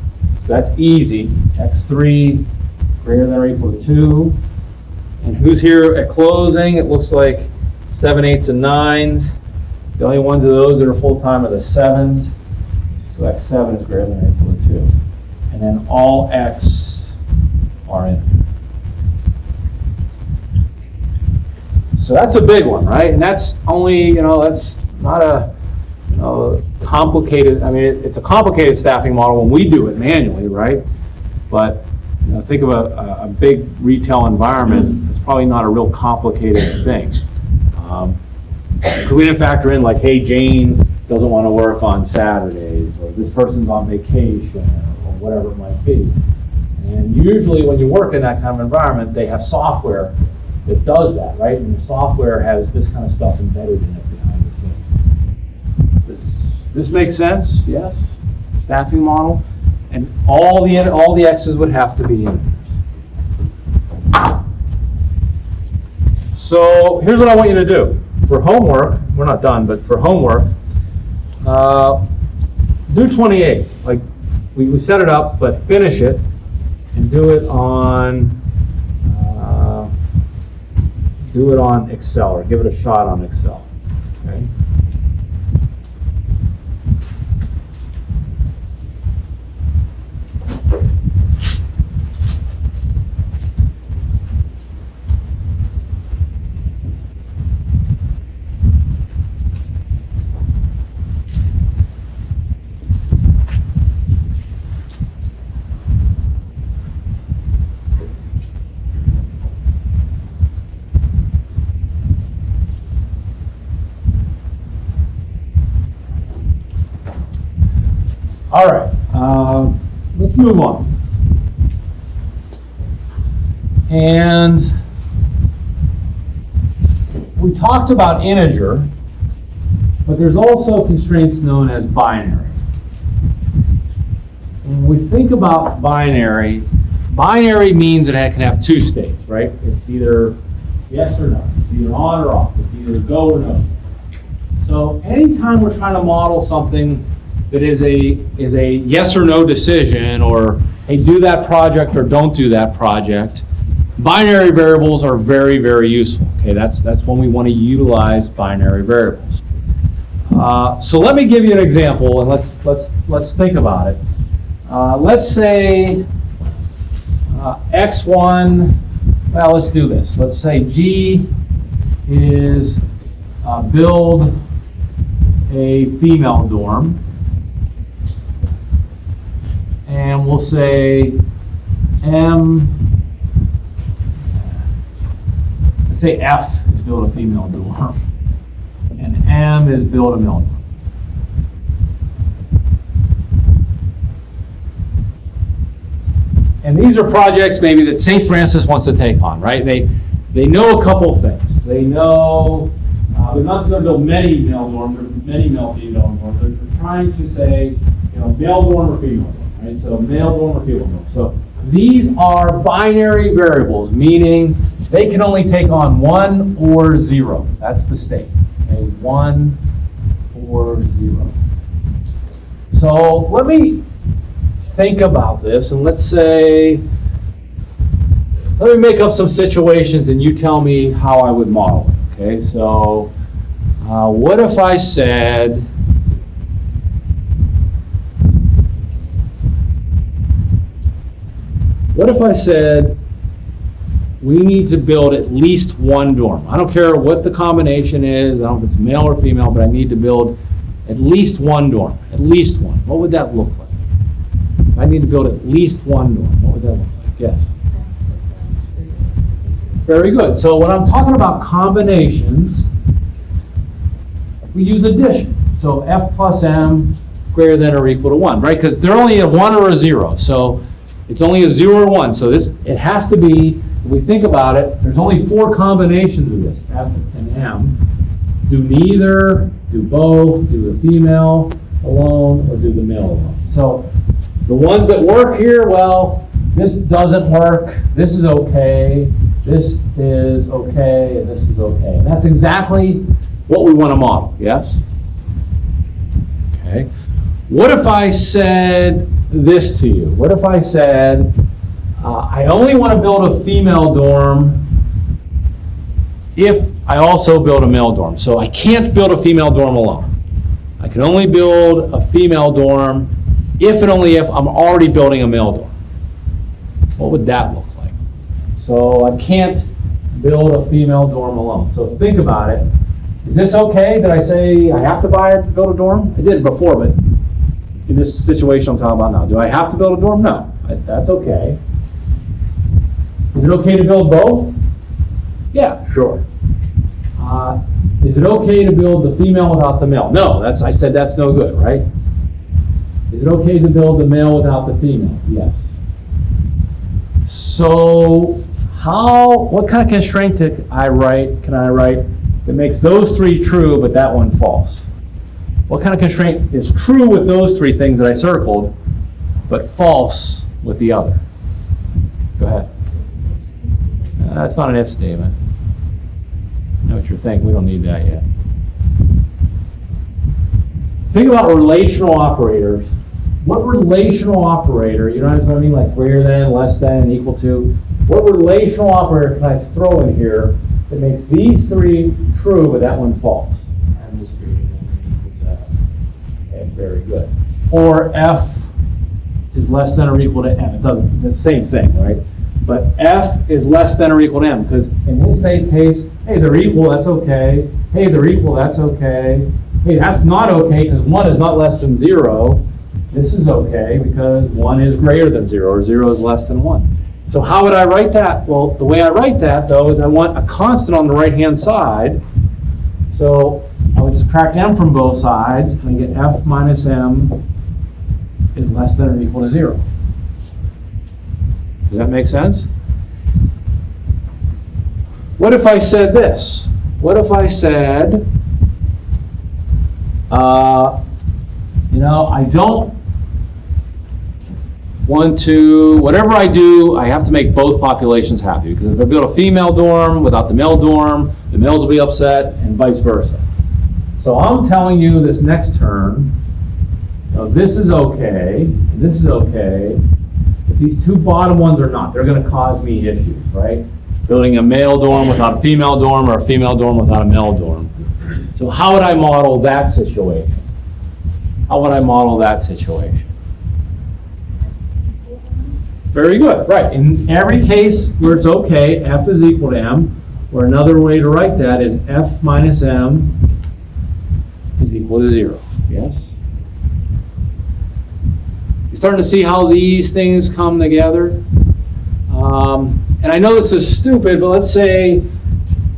So that's easy. x3 greater than or equal to 2. And who's here at closing? It looks like 7, 8s, and 9s. The only ones of those that are full-time are the 7s. So x7 is greater than or equal to 2. And then all x are in. So that's a big one, right? And that's only, that's not a, complicated, it's a complicated staffing model when we do it manually, right? But, think of a big retail environment, it's probably not a real complicated thing. Because we didn't factor in like, hey, Jane doesn't want to work on Saturdays, or this person's on vacation, or whatever it might be. And usually when you work in that kind of environment, they have software that does that, right? And the software has this kind of stuff embedded in it behind the scenes. This makes sense? Yes? Staffing model. And all the X's would have to be in. So here's what I want you to do. For homework, we're not done, but for homework, do 28. Like we set it up, but finish it and do it on Excel, or give it a shot on Excel. Okay. All right, let's move on. And we talked about integer, but there's also constraints known as binary. And when we think about binary, binary means that it can have two states, right? It's either yes or no. It's either on or off. It's either go or no. So anytime we're trying to model something that is a yes or no decision, or hey, do that project or don't do that project, binary variables are very, very useful. Okay, that's when we want to utilize binary variables. So let me give you an example, and let's think about it. Let's say x1. Well, let's do this. Let's say G is build a female dorm. And we'll say M, let's say F is build a female dorm, and M is build a male dorm. And these are projects maybe that St. Francis wants to take on, right? They know a couple things. They know they're not going to build many male dorms or many male female dorms. They're trying to say, male dorm or female dorm. Right, so male dorm or female dorm. So these are binary variables, meaning they can only take on 1 or 0. That's the state. Okay, 1 or 0. So let me think about this, and let me make up some situations, and you tell me how I would model it. Okay, so what if I said, we need to build at least one dorm? I don't care what the combination is. I don't know if it's male or female, but I need to build at least one dorm. At least one. What would that look like? If I need to build at least one dorm, what would that look like? Yes? Very good. So when I'm talking about combinations, we use addition. So F plus M greater than or equal to 1, right? Because they're only a 1 or a 0. So it's only a 0 or 1. So it has to be, if we think about it, there's only 4 combinations of this, F and M. Do neither, do both, do the female alone, or do the male alone. So the ones that work here, well, this doesn't work, this is okay, this is okay, and this is okay. And that's exactly what we want to model, yes? Okay. What if I said this to you? What if I said, I only want to build a female dorm if I also build a male dorm. So I can't build a female dorm alone. I can only build a female dorm if and only if I'm already building a male dorm. What would that look like? So I can't build a female dorm alone. So think about it. Is this okay? Did I say I have to build a dorm? I did it before, but in this situation I'm talking about now, do I have to build a dorm? No, that's okay. Is it okay to build both? Yeah, sure. Is it okay to build the female without the male? No, I said that's no good, right? Is it okay to build the male without the female? Yes. So what kind of constraint can I write that makes those 3 true but that one false? What kind of constraint is true with those 3 things that I circled but false with the other? Go ahead. That's not an if statement. I know what you're thinking. We don't need that yet. Think about relational operators. What relational operator, you know what I mean, like greater than, less than, equal to, what relational operator can I throw in here that makes these 3 true but that one false? M is greater than or equal to F. Okay, very good. Or F is less than or equal to M. It doesn't, it's the same thing, right? But F is less than or equal to M, because in this same case, hey, they're equal, that's okay. Hey, they're equal, that's okay. Hey, that's not okay, because 1 is not less than 0. This is okay, because 1 is greater than 0, or 0 is less than 1. So how would I write that? Well, the way I write that, though, is I want a constant on the right-hand side. So I would subtract M from both sides, and I get F minus M is less than or equal to 0. Does that make sense? What if I said this? What if I said, I don't want to, whatever I do, I have to make both populations happy, because if I build a female dorm without the male dorm, the males will be upset, and vice versa. So I'm telling you this next term, this is okay, and this is okay, but these two bottom ones are not. They're going to cause me issues, right? Building a male dorm without a female dorm, or a female dorm without a male dorm. So how would I model that situation? How would I model that situation? Very good, right. In every case where it's okay, F is equal to M, or another way to write that is F minus M is equal to 0. Yes? You're starting to see how these things come together? And I know this is stupid, but let's say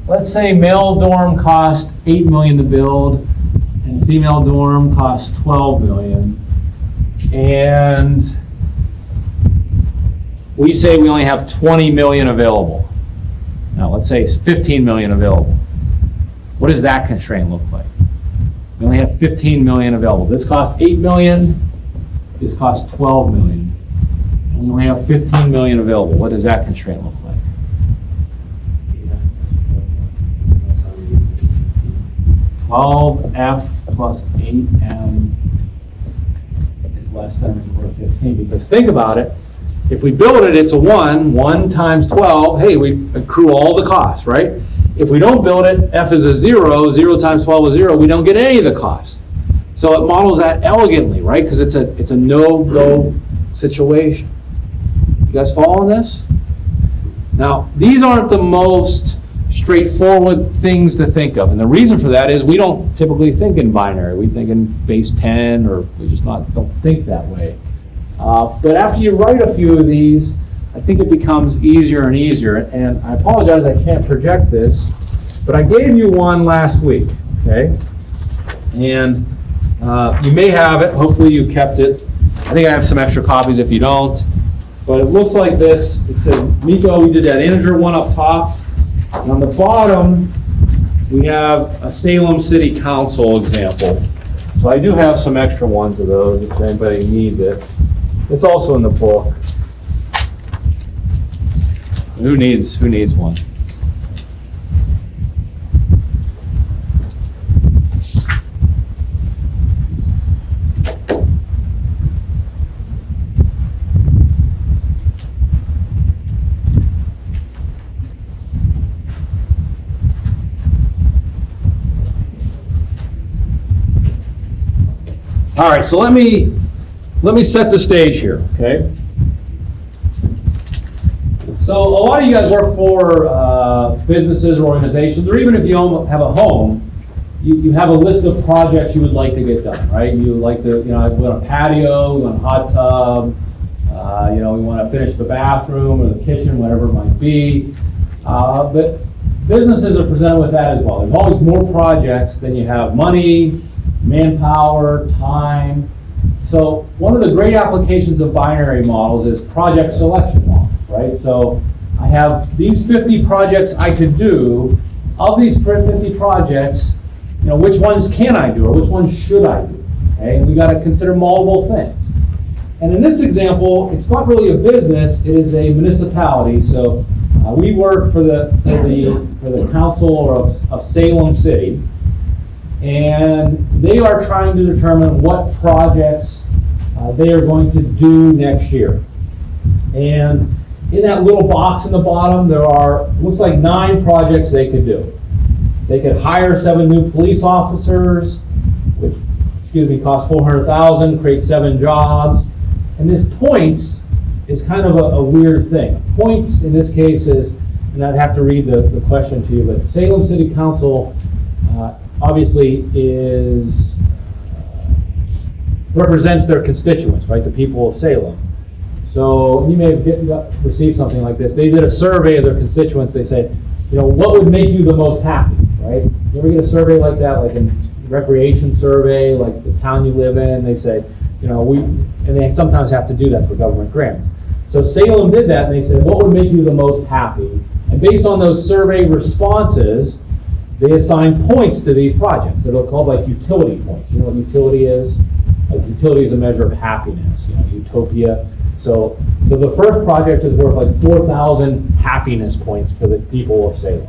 male dorm cost $8 million to build, and female dorm costs $12 million. And we say we only have $20 million available. Now let's say it's $15 million available. What does that constraint look like? We only have $15 million available. This costs $8 million. This costs $12 million. And we only have $15 million available. What does that constraint look like? 12F plus 8M is less than or equal to 15. Because think about it. If we build it, it's a 1. 1 times 12, hey, we accrue all the costs, right? If we don't build it, F is a 0. 0 times 12 is 0. We don't get any of the costs. So it models that elegantly, right? Because it's a no-go situation. You guys following this? Now, these aren't the most straightforward things to think of. And the reason for that is we don't typically think in binary. We think in base 10, or we just don't think that way. But after you write a few of these, I think it becomes easier and easier. And I apologize I can't project this, but I gave you one last week, okay? And you may have it. Hopefully you kept it. I think I have some extra copies if you don't. But it looks like this. It said, Nico, we did that integer one up top. And on the bottom, we have a Salem City Council example. So I do have some extra ones of those if anybody needs it. It's also in the book. Who needs one? All right, so let me set the stage here, okay? So a lot of you guys work for businesses or organizations, or even if you have a home, you have a list of projects you would like to get done, right? You like to, we want a patio, we want a hot tub, we want to finish the bathroom or the kitchen, whatever it might be. But businesses are presented with that as well. There's always more projects than you have money, manpower, time. So one of the great applications of binary models is project selection models, right? So I have these 50 projects I could do. Of these 50 projects, which ones can I do or which ones should I do? Okay, and we got to consider multiple things. And in this example, it's not really a business; it is a municipality. So we work for the council of Salem City. And they are trying to determine what projects they are going to do next year. And in that little box in the bottom, there are, looks like 9 projects they could do. They could hire 7 new police officers, which, cost $400,000, create 7 jobs. And this points is kind of a weird thing. Points in this case is, and I'd have to read the question to you, but Salem City Council obviously represents their constituents, right? The people of Salem. So you may have received something like this. They did a survey of their constituents. They say, what would make you the most happy, right? You ever get a survey like that, like in recreation survey, like the town you live in, they say, and they sometimes have to do that for government grants. So Salem did that, and they said, what would make you the most happy? And based on those survey responses, they assign points to these projects. They're called like utility points. You know what utility is? Like utility is a measure of happiness, utopia. So the first project is worth like 4,000 happiness points for the people of Salem.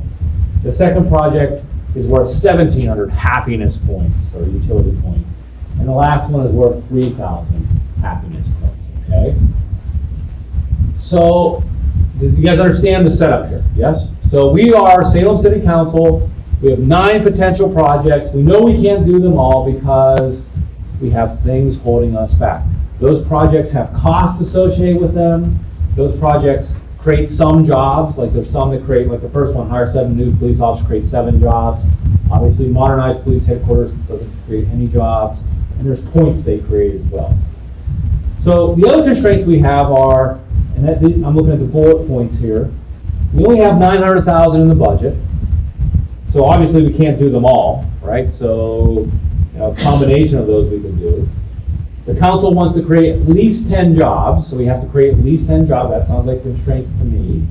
The second project is worth 1,700 happiness points or utility points. And the last one is worth 3,000 happiness points, okay? So, do you guys understand the setup here? Yes? So we are Salem City Council. We have 9 potential projects. We know we can't do them all because we have things holding us back. Those projects have costs associated with them. Those projects create some jobs, like there's some that create, like the first one, hire 7 new police officers, create 7 jobs. Obviously, modernized police headquarters doesn't create any jobs. And there's points they create as well. So the other constraints we have are, and I'm looking at the bullet points here, we only have $900,000 in the budget. So obviously we can't do them all, right? So a combination of those we can do. The council wants to create at least 10 jobs, so we have to create at least 10 jobs. That sounds like constraints to me.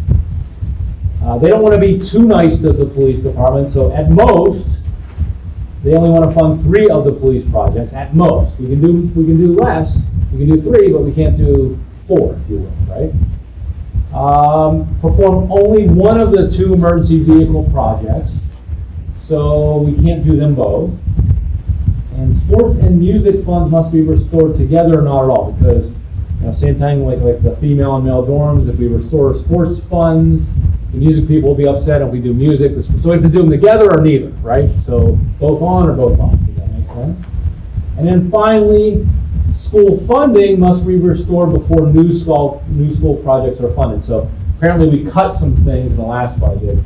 They don't want to be too nice to the police department, so at most, they only want to fund 3 of the police projects, at most. We can do less, we can do 3, but we can't do 4, if you will, right? Perform only one of the 2 emergency vehicle projects, so we can't do them both. And sports and music funds must be restored together or not at all, because same thing like the female and male dorms. If we restore sports funds, the music people will be upset if we do music. So we have to do them together or neither, right? So both on or both off. Does that make sense? And then finally, school funding must be restored before new school projects are funded. So apparently we cut some things in the last budget.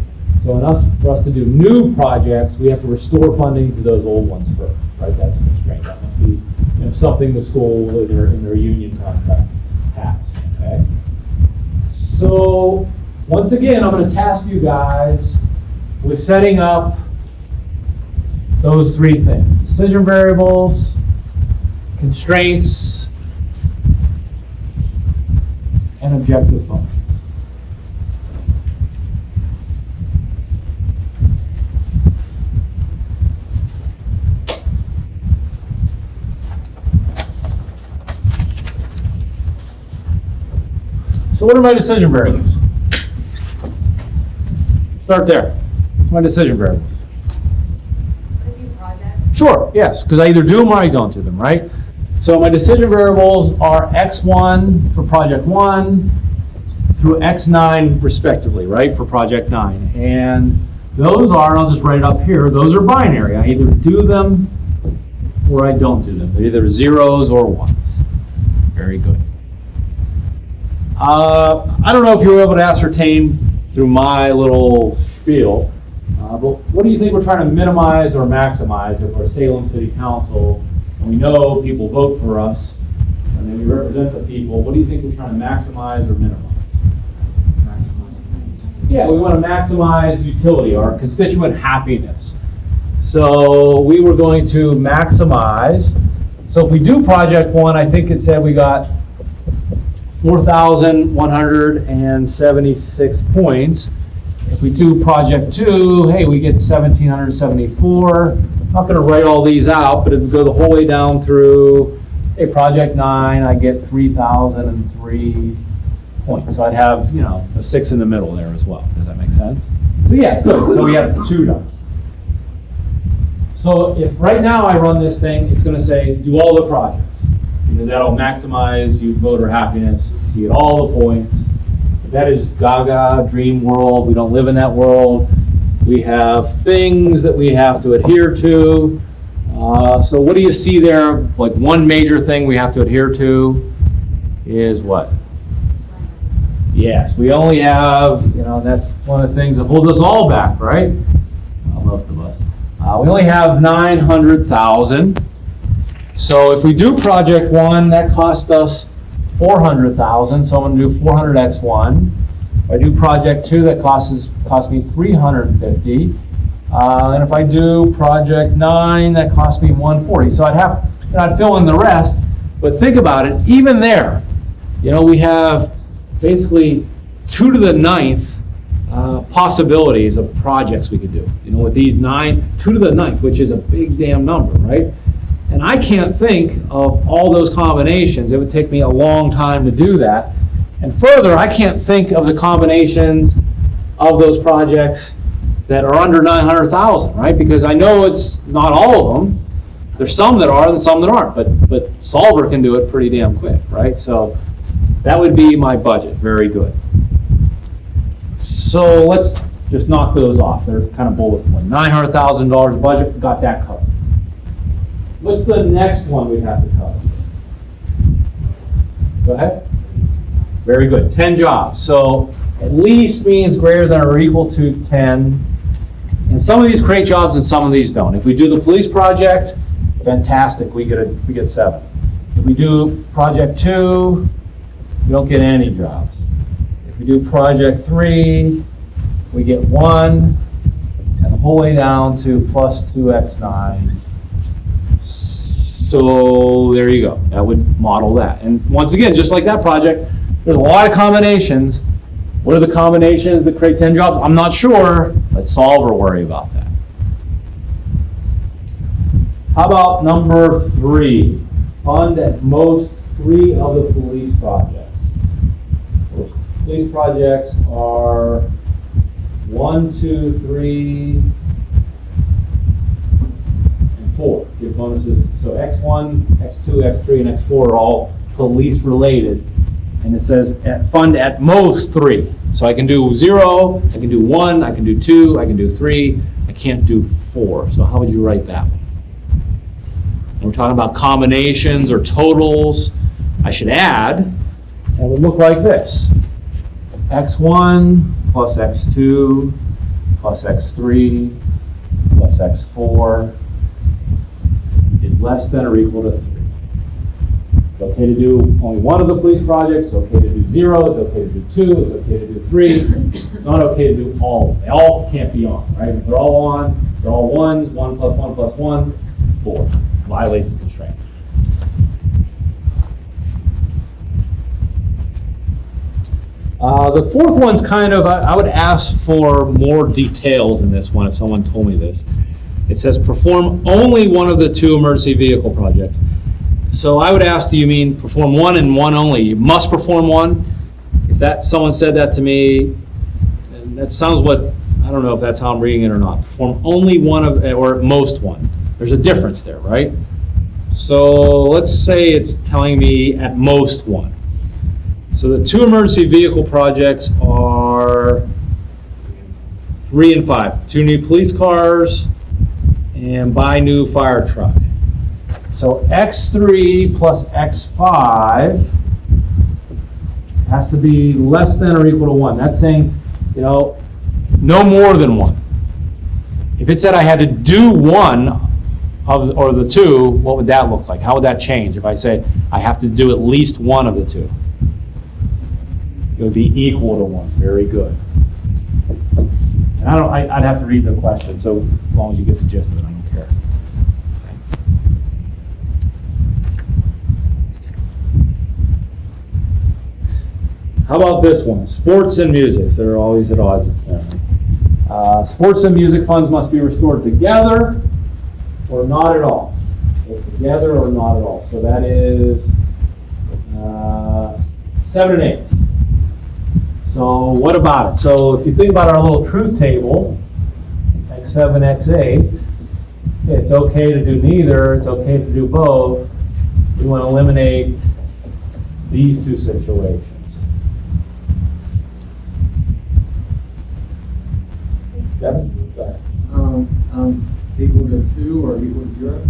So for us to do new projects, we have to restore funding to those old ones first, right? That's a constraint. That must be something the school in their union contract has, okay? So once again, I'm going to task you guys with setting up those 3 things: decision variables, constraints, and objective functions. So what are my decision variables? Start there. What's my decision variables? Review projects. Sure, yes, because I either do them or I don't do them, right? So my decision variables are X1 for project 1 through X9 respectively, right, for project 9. And those are, I'll just write it up here, those are binary. I either do them or I don't do them. They're either 0s or 1s. Very good. I don't know if you were able to ascertain through my little spiel, but what do you think we're trying to minimize or maximize if we're Salem City Council and we know people vote for us and then we represent the people? What do you think we're trying to maximize or minimize? Yeah, we want to maximize utility, our constituent happiness. So we were going to maximize. So if we do project 1, I think it said we got 4,176 points. If we do project 2, hey, we get 1,774. I'm not going to write all these out, but it would go the whole way down through, hey, project 9, I get 3,003 points. So I'd have, a 6 in the middle there as well. Does that make sense? So yeah, good. So we have 2 done. So if right now I run this thing, it's going to say, do all the projects. Because that'll maximize voter happiness. You get all the points. That is gaga, dream world. We don't live in that world. We have things that we have to adhere to. So what do you see there? Like one major thing we have to adhere to is what? Yes, we only have, that's one of the things that holds us all back, right? Well, most of us. We only have 900,000. So if we do project 1, that cost us 400,000. So I'm going to do 400x1. If I do project 2, that costs me 350. And if I do project 9, that costs me 140. So I'd fill in the rest. But think about it, even there, we have basically 2 to the 9th possibilities of projects we could do. With these 9, 2 to the 9th, which is a big damn number, right? And I can't think of all those combinations. It would take me a long time to do that. And further, I can't think of the combinations of those projects that are under 900,000, right? Because I know it's not all of them. There's some that are and some that aren't, but Solver can do it pretty damn quick, right? So that would be my budget. Very good. So let's just knock those off. They're kind of bullet point. $900,000 budget, got that covered. What's the next one we have to cover? Go ahead. Very good. 10 jobs. So at least means greater than or equal to 10. And some of these create jobs and some of these don't. If we do the police project, fantastic, we get 7. If we do project 2, we don't get any jobs. If we do project 3, we get 1, and the whole way down to plus 2x9. So there you go. That would model that. And once again, just like that project, there's a lot of combinations. What are the combinations that create 10 jobs? I'm not sure. Let Solver worry about that. How about number 3? Fund at most 3 of the police projects. Those police projects are 1, 2, 3, and 4. Give bonuses. So X1, X2, X3, and X4 are all police related. And it says fund at most 3. So I can do 0, I can do 1, I can do 2, I can do 3, I can't do 4. So how would you write that one? We're talking about combinations or totals. I should add, and it would look like this. X1 plus X2 plus X3 plus X4 is less than or equal to 3. It's okay to do only 1 of the police projects. It's okay to do 0. It's okay to do 2. It's okay to do 3. It's not okay to do all of them. They all can't be on, right? If they're all on, they're all 1s. 1 plus 1 plus 1, 4. Violates the constraint. The 4th one's kind of, I would ask for more details in this one if someone told me this. It says perform only 1 of the 2 emergency vehicle projects. So I would ask, do you mean perform 1 and 1 only? You must perform 1? If someone said that to me, and that sounds I don't know if that's how I'm reading it or not. Perform only 1 of, or at most 1. There's a difference there, right? So let's say it's telling me at most 1. So the 2 emergency vehicle projects are 3 and 5. 2 new police cars and buy new fire truck. So X3 plus X5 has to be less than or equal to 1. That's saying, no more than 1. If it said I had to do 1 or the 2, what would that look like? How would that change if I say I have to do at least 1 of the 2? It would be equal to 1. Very good. And I'd have to read the question, so as long as you get the gist of it, I don't care. How about this one? Sports and music. They're always at odds. Sports and music funds must be restored together or not at all. So together or not at all. So that is 7 and 8. So what about it? So if you think about our little truth table, X7, X8, it's okay to do neither. It's okay to do both. We want to eliminate these 2 situations. Kevin? Go ahead. Equal to 2 or equal to 0?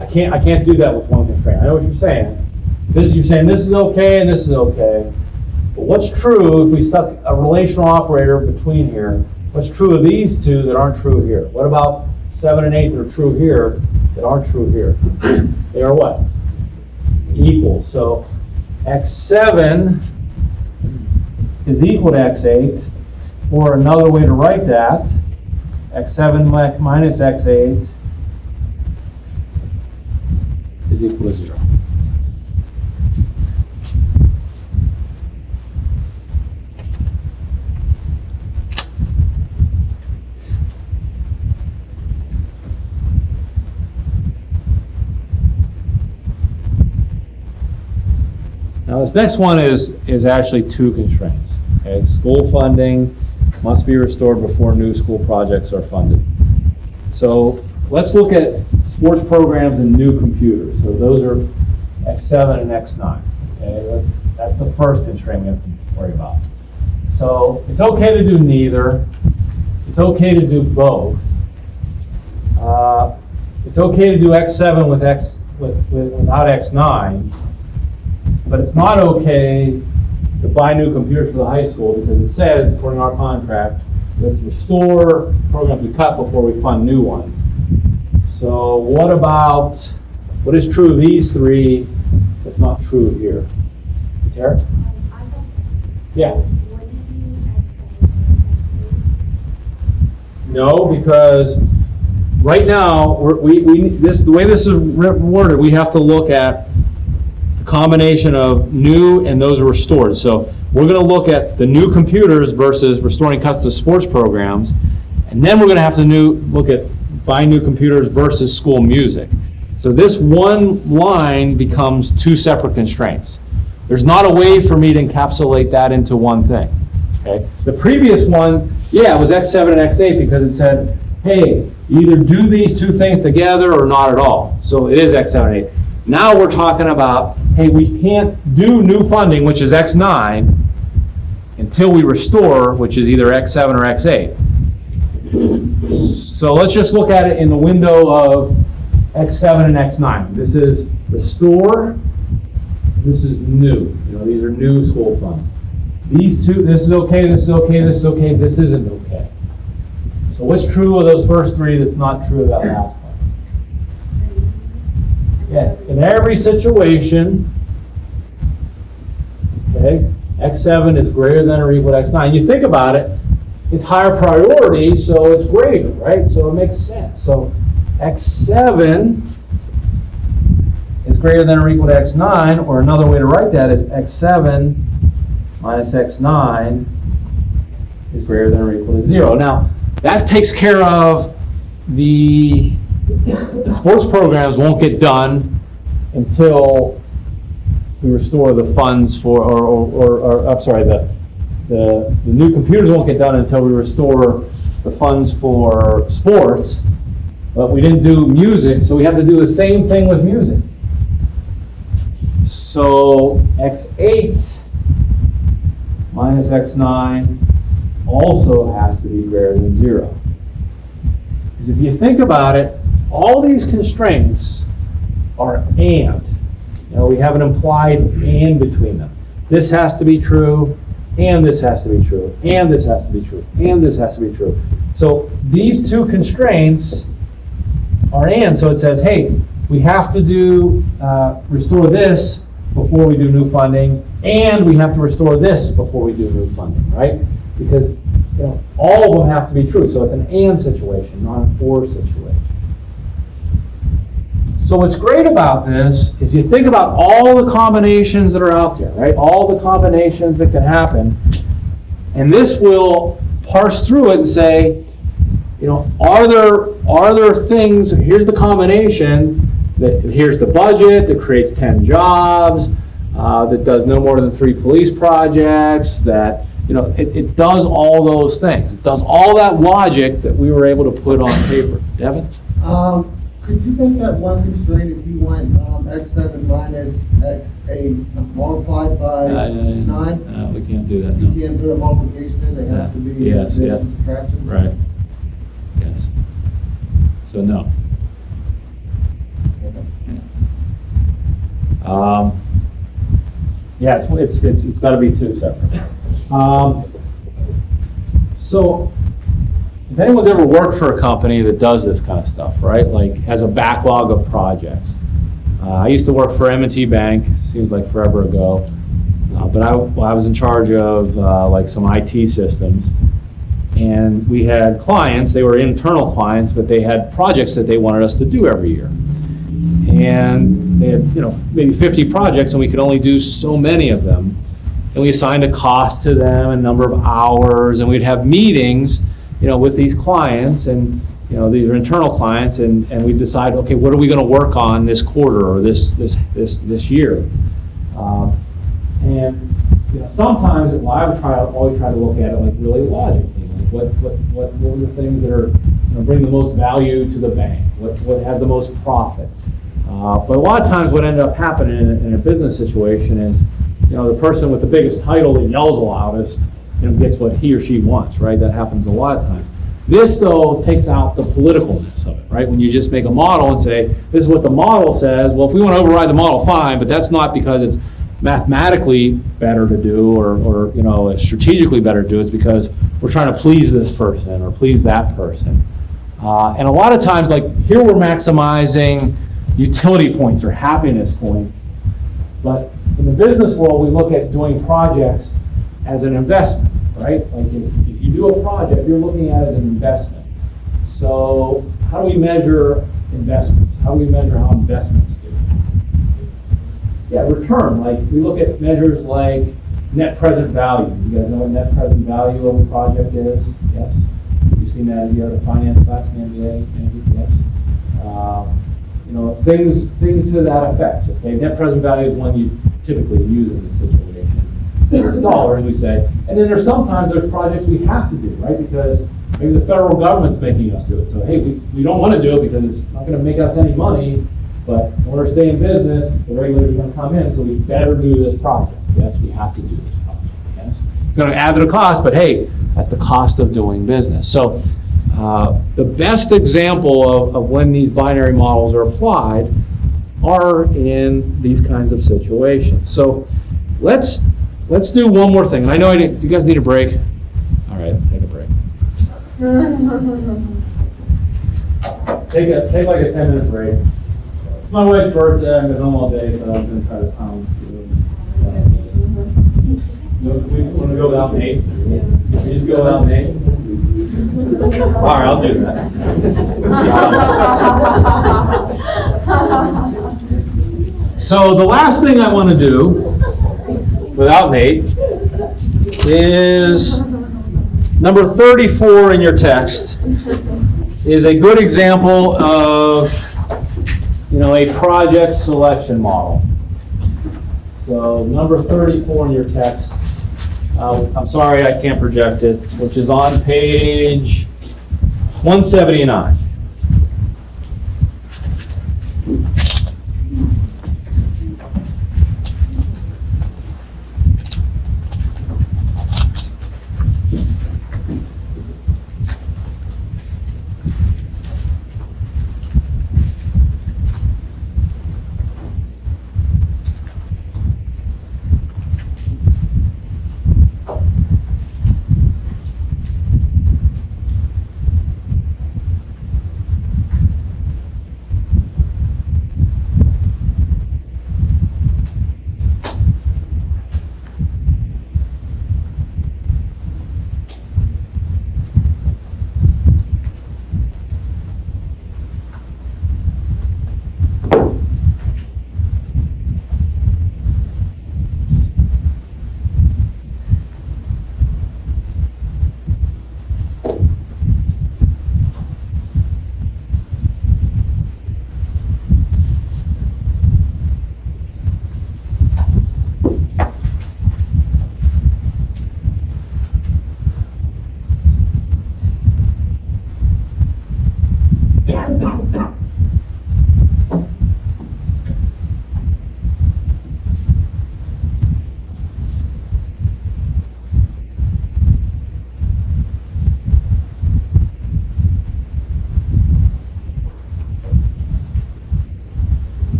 I can't do that with 1 constraint. I know what you're saying. You're saying this is okay and this is okay. But what's true if we stuck a relational operator between here? What's true of these 2 that aren't true here? What about 7 and 8 that are true here that aren't true here? They are what? Equal. So X7 is equal to x8, or another way to write that, x7 minus x8 is equal to 0. Now this next one is actually two constraints. Okay, school funding must be restored before new school projects are funded. So let's look at sports programs and new computers. So those are X7 and X9. Okay, that's the first constraint we have to worry about. So it's okay to do neither. It's okay to do both. It's okay to do X7 without X9. But it's not okay to buy new computers for the high school because it says, according to our contract, we have to restore programs we cut before we fund new ones. So what is true of these three that's not true here? Tara? I thought, Yeah. what did you say? No, because right now, the way this is worded, we have to look at combination of new and those are restored. So we're going to look at the new computers versus restoring custom sports programs, and then we're going to have to look at buying new computers versus school music. So this one line becomes two separate constraints. There's not a way for me to encapsulate that into one thing. Okay. The previous one, yeah, it was X7 and X8 because it said, hey, you either do these two things together or not at all. So it is X7 and 8. Now we're talking about, hey, we can't do new funding, which is X9, until we restore, which is either X7 or X8. So let's just look at it in the window of X7 and X9. This is restore, this is new. These are new school funds. These two, this is okay, this is okay, this is okay, this isn't okay. So what's true of those first three that's not true of that last one? Yeah, in every situation, okay, X7 is greater than or equal to X9. You think about it, it's higher priority, so it's greater, right? So it makes sense. So X7 is greater than or equal to X9, or another way to write that is X7 minus X9 is greater than or equal to 0. Now, that takes care of the sports programs won't get done until we restore the funds for, I'm sorry, the new computers won't get done until we restore the funds for sports, but we didn't do music, so we have to do the same thing with music. So X8 minus X9 also has to be greater than 0. Because if you think about it, all these constraints are and. We have an implied and between them. This has to be true, and this has to be true, and this has to be true, and this has to be true. So these two constraints are and. So it says, hey, we have to do restore this before we do new funding, and we have to restore this before we do new funding, right? Because all of them have to be true. So it's an and situation, not an or situation. So what's great about this is you think about all the combinations that are out there, right? All the combinations that can happen. And this will parse through it and say, are there things, here's the combination, here's the budget that creates 10 jobs, that does no more than 3 police projects, that, it does all those things. It does all that logic that we were able to put on paper. Devin? Could you make that one constraint if you went X7 minus X8 multiplied by 9? No, we can't do that, You no. can't put a multiplication in, they have to be Yes, addition yeah. and subtraction? Right. Yes. So no. Yeah, it's got to be two separate. So if anyone's ever worked for a company that does this kind of stuff, right, like has a backlog of projects. I used to work for M&T Bank, seems like forever ago. But I was in charge of like some IT systems. And we had clients, they were internal clients, but they had projects that they wanted us to do every year. And they had, maybe 50 projects, and we could only do so many of them. And we assigned a cost to them, a number of hours, and we'd have meetings, with these clients, and these are internal clients, and we'd decide, okay, what are we going to work on this quarter or this year? And sometimes, I would always try to look at it like really logically. Like what are the things that are bring the most value to the bank? What has the most profit? But a lot of times, what ended up happening in a business situation is, the person with the biggest title that yells the loudest, gets what he or she wants, right? That happens a lot of times. This, though, takes out the politicalness of it, right? When you just make a model and say, this is what the model says, well, if we want to override the model, fine, but that's not because it's mathematically better to do or strategically better to do. It's because we're trying to please this person or please that person. And a lot of times, like here we're maximizing utility points or happiness points. But in the business world, we look at doing projects as an investment, right? Like if you do a project, you're looking at it as an investment. So how do we measure investments? How do we measure how investments do? Yeah, return. Like we look at measures like net present value. You guys know what net present value of a project is? Yes. You've seen that in the finance class in MBA, maybe? Yes. Things to that effect. Okay, net present value is one you typically use in this situation. It's dollars, we say. And then there's projects we have to do, right? Because maybe the federal government's making us do it. So hey, we don't want to do it because it's not going to make us any money. But in order to stay in business, the regulators are going to come in, so we better do this project. Yes, we have to do this project. Yes, it's going to add to the cost, but hey, that's the cost of doing business. So the best example of when these binary models are applied are in these kinds of situations. So let's do one more thing. And I know do you guys need a break? All right, take a break. Take like a 10-minute break. It's my wife's birthday. I've been home all day, so I'm going to try to pound. We want to go without Nate? We just go without Nate? All right, I'll do that. So the last thing I want to do without Nate is number 34 in your text is a good example of a project selection model. So number 34 in your text, I'm sorry I can't project it, which is on page 179.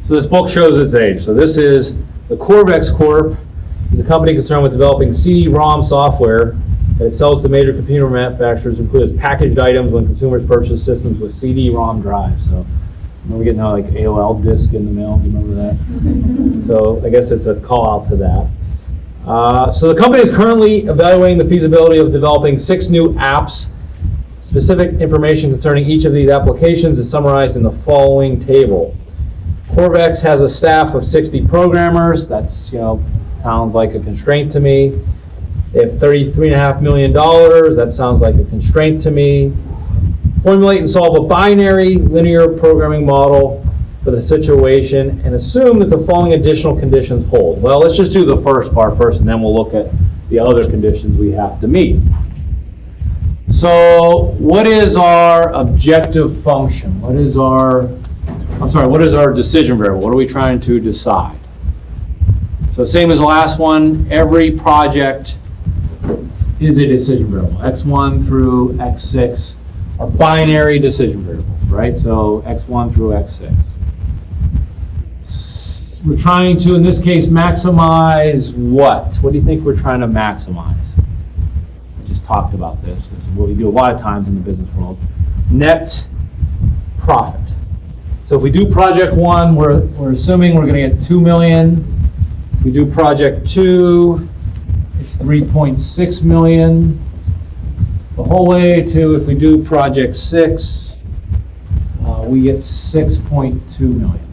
So this book shows its age. So this is the Corvex Corp. This is a company concerned with developing CD-ROM software that it sells to major computer manufacturers, includes packaged items when consumers purchase systems with CD-ROM drives. So, remember getting like AOL disk in the mail? Do you remember that? So I guess it's a call out to that. So the company is currently evaluating the feasibility of developing 6 new apps. Specific information concerning each of these applications is summarized in the following table. Corvex has a staff of 60 programmers. That's, sounds like a constraint to me. They have $33.5 million. That sounds like a constraint to me. Formulate and solve a binary linear programming model for the situation and assume that the following additional conditions hold. Well, let's just do the first part first, and then we'll look at the other conditions we have to meet. So what is our objective function? What is our decision variable? What are we trying to decide? So same as the last one, every project is a decision variable. X1 through X6 are binary decision variables, right? So X1 through X6. We're trying to, in this case, maximize what? What do you think we're trying to maximize? I just talked about this. This is what we do a lot of times in the business world. Net profit. So if we do project 1, we're assuming we're going to get 2 million. If we do project 2, it's 3.6 million. The whole way to, if we do project 6, we get 6.2 million.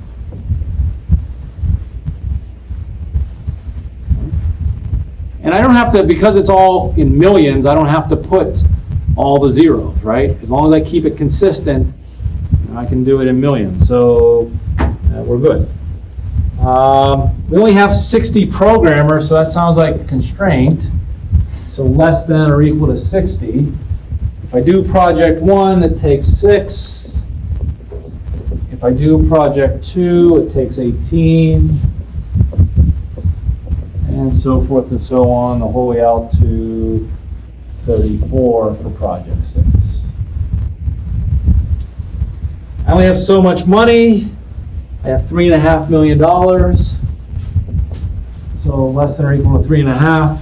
And I don't have to, because it's all in millions, I don't have to put all the zeros, right? As long as I keep it consistent, I can do it in millions. So we're good. We only have 60 programmers, so that sounds like a constraint. So less than or equal to 60. If I do project 1, it takes 6. If I do project 2, it takes 18. And so forth and so on, the whole way out to 34 for project 6. I only have so much money. I have $3.5 million. So less than or equal to 3.5.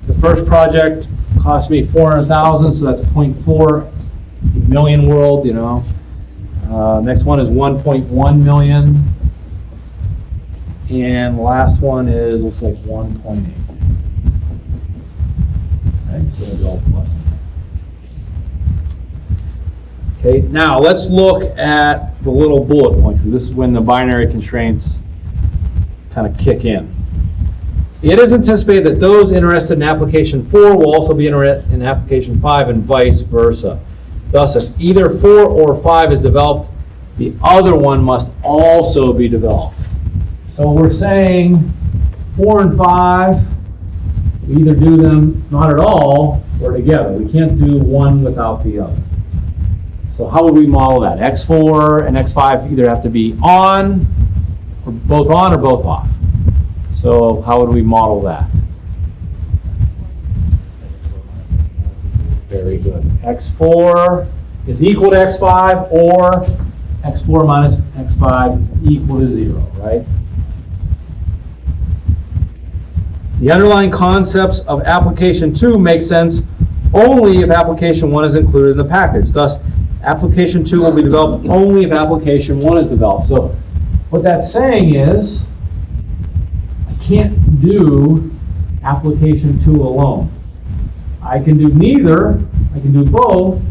The first project cost me $400,000, so that's 0.4 million world, Next one is 1.1 million. And the last one is, looks like 1.8. Okay, so it's all plus. Okay, now let's look at the little bullet points, because this is when the binary constraints kind of kick in. It is anticipated that those interested in application 4 will also be interested in application 5 and vice versa. Thus, if either 4 or 5 is developed, the other one must also be developed. So we're saying 4 and 5, we either do them not at all or together. We can't do one without the other. So how would we model that? X4 and X5 either have to be on or both off. So how would we model that? Very good. X4 is equal to X5, or X4 minus X5 is equal to 0, right? The underlying concepts of application 2 make sense only if application 1 is included in the package. Thus, application 2 will be developed only if application 1 is developed. So what that's saying is, I can't do application 2 alone. I can do neither, I can do both,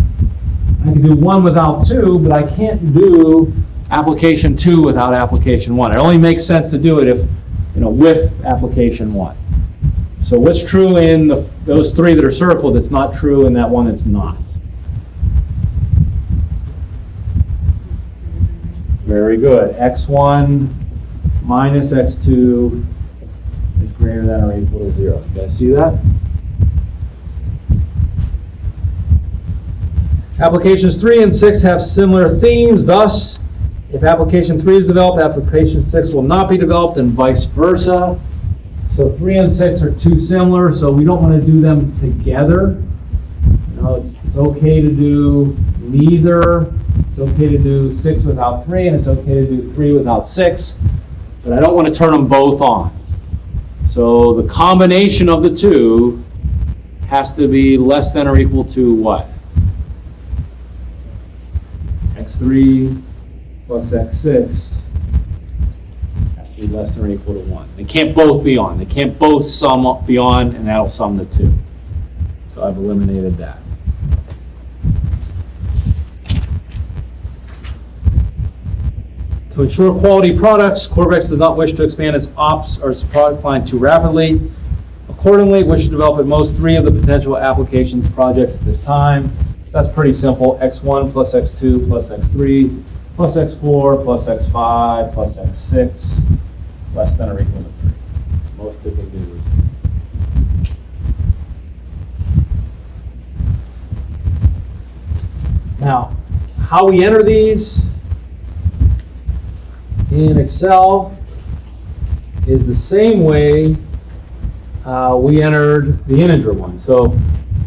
I can do one without 2, but I can't do application 2 without application 1. It only makes sense to do it if, with application 1. So what's true in those 3 that are circled that's not true in that one that's not? Very good. X1 minus X2 is greater than or equal to 0. You guys see that? Applications 3 and 6 have similar themes. Thus, if application 3 is developed, application 6 will not be developed, and vice versa. So 3 and 6 are too similar, so we don't want to do them together. It's okay to do neither. It's okay to do 6 without 3, and it's okay to do 3 without 6. But I don't want to turn them both on. So the combination of the two has to be less than or equal to what? X3 plus X6 has to be less than or equal to 1. They can't both be on. They can't both sum up be on, and that'll sum the 2. So I've eliminated that. To ensure quality products, Corvex does not wish to expand its ops or its product line too rapidly. Accordingly, it wishes to develop at most 3 of the potential applications projects at this time. That's pretty simple. X1 plus X2 plus X3 plus X4 plus X5 plus X6 less than or equal to 3. Most that they do is 3. Now, how we enter these in Excel is the same way we entered the integer one. So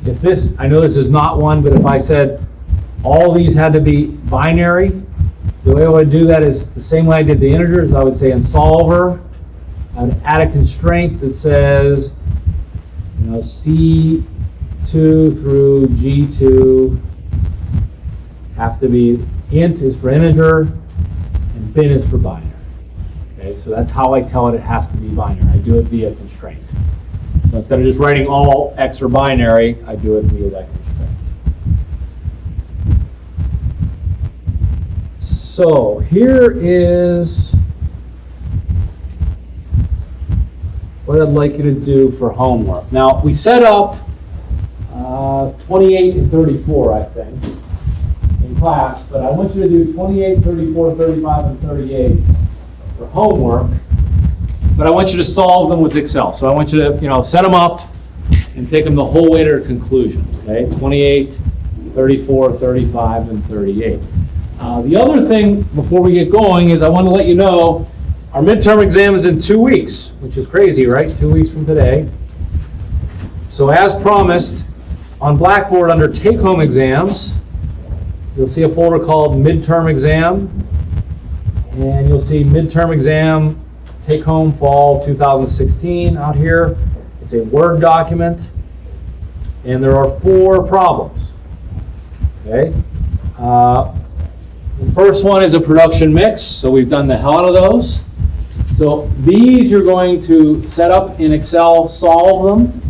if this, I know this is not one, but if I said all these had to be binary, the way I would do that is the same way I did the integers. I would say in solver, I would add a constraint that says, C2 through G2 have to be int is for integer and bin is for binary. Okay, so that's how I tell it has to be binary. I do it via constraint. So instead of just writing all X are binary, I do it via that constraint. So here is what I'd like you to do for homework. Now, we set up 28 and 34, I think, in class, but I want you to do 28, 34, 35, and 38 for homework, but I want you to solve them with Excel. So I want you to, set them up and take them the whole way to their conclusion, okay? 28, 34, 35, and 38. The other thing before we get going is I want to let you know our midterm exam is in 2 weeks, which is crazy, right? 2 weeks from today. So as promised, on Blackboard under take-home exams, you'll see a folder called midterm exam, and you'll see midterm exam take-home fall 2016 out here. It's a Word document, and there are 4 problems. Okay. The first one is a production mix, so we've done the hell out of those. So these you're going to set up in Excel, solve them,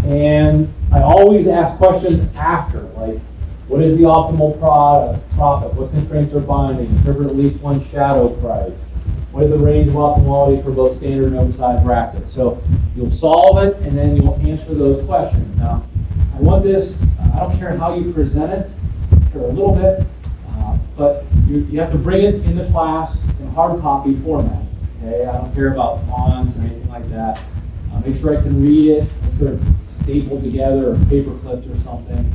and I always ask questions after, like, what is the optimal profit? What constraints are binding? Interpret at least one shadow price. What is the range of optimality for both standard and oversized brackets? So you'll solve it, and then you'll answer those questions. Now, I want this, I don't care how you present it, for a little bit, but you have to bring it into class in hard copy format. Okay, I don't care about fonts or anything like that. Make sure I can read it. Make sure it's stapled together or paper clipped or something.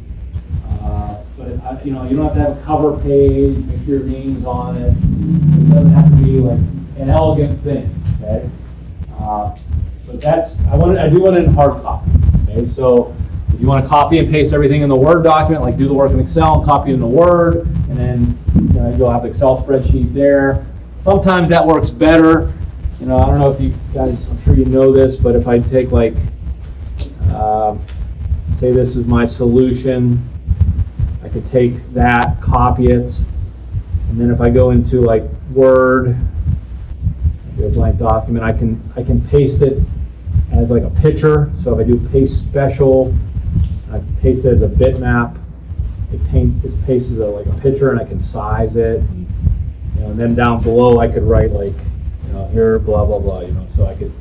But you don't have to have a cover page. Make sure your name's on it. It doesn't have to be like an elegant thing. Okay, but I do want it in hard copy. Okay, so if you want to copy and paste everything in the Word document, like do the work in Excel and copy it in the Word, and then you'll have the Excel spreadsheet there. Sometimes that works better. I don't know if you guys, I'm sure you know this, but if I take like, say this is my solution, I could take that, copy it, and then if I go into like Word, a blank document, I can paste it as like a picture. So if I do paste special, I paste it as a bitmap, it pastes it like a picture, and I can size it. And then down below I could write like, here, blah, blah, blah, so I could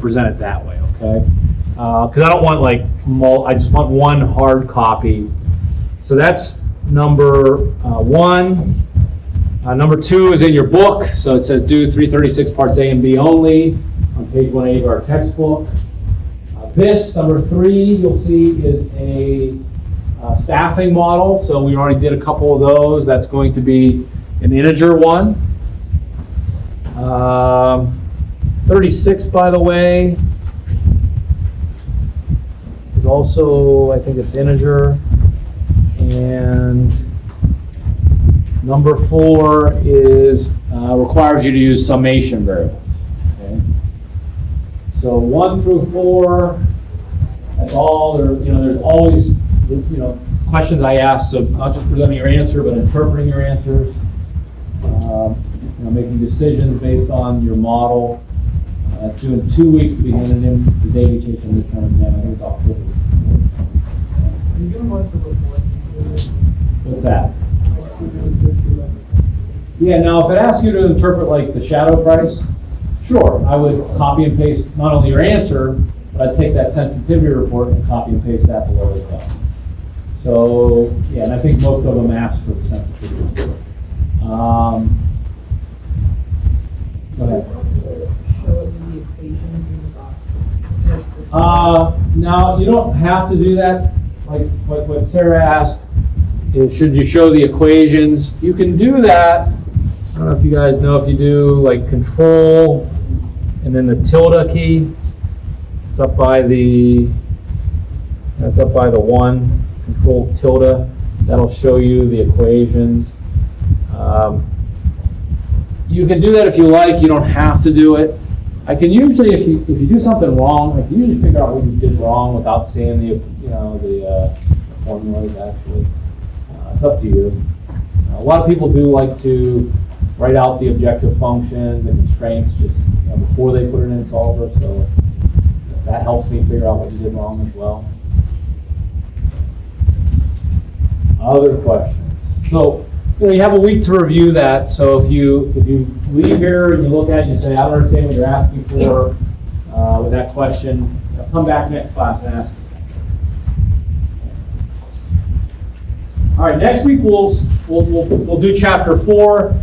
present it that way, okay? Because I don't want like, I just want one hard copy. So that's number 1. Number 2 is in your book. So it says do 336 parts A and B only on page 180 of our textbook. This, number 3, you'll see is a staffing model. So we already did a couple of those. That's going to be an integer one. 36, by the way, is also, I think it's integer. And number 4 is requires you to use summation variables. Okay? So 1 through 4, that's all. There's always, questions I ask. So not just presenting your answer, but interpreting your answers. Making decisions based on your model. That's due in 2 weeks to begin, and then the day we take the midterm exam. I think it's October. What's that? Yeah, now if it asks you to interpret like the shadow price, sure, I would copy and paste not only your answer, but I'd take that sensitivity report and copy and paste that below as well. So, yeah, and I think most of them ask for the sensitivity report. Go ahead. Now, you don't have to do that. Like what Sarah asked, is should you show the equations? You can do that. I don't know if you guys know, if you do like control and then the tilde key, it's up by the 1, control tilde, that'll show you the equations. You can do that if you like, you don't have to do it. I can usually, if you do something wrong, I can usually figure out what you did wrong without seeing the formulas actually. It's up to you. A lot of people do like to write out the objective functions and constraints just before they put it in Solver, so that helps me figure out what you did wrong as well. Other questions? So, you have a week to review that. So if you leave here and you look at it and you say, I don't understand what you're asking for with that question, come back next class and ask. All right, next week we'll do chapter 4.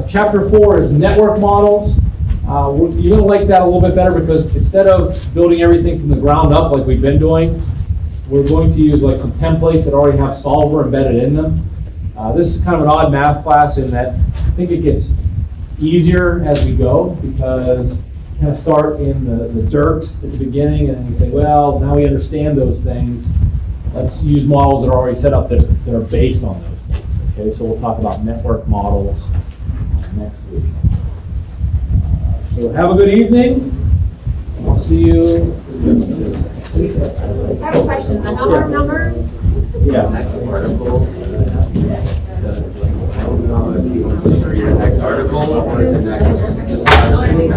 Chapter 4 is network models. You're going to like that a little bit better because instead of building everything from the ground up like we've been doing, we're going to use like some templates that already have solver embedded in them. This is kind of an odd math class in that I think it gets easier as we go because you kind of start in the dirt at the beginning and then we say, well, now we understand those things. Let's use models that are already set up that are based on those things. Okay, so we'll talk about network models next week. So have a good evening. We'll see you. I have a question. The number numbers? Yeah. Next article. Next article or the next discussion?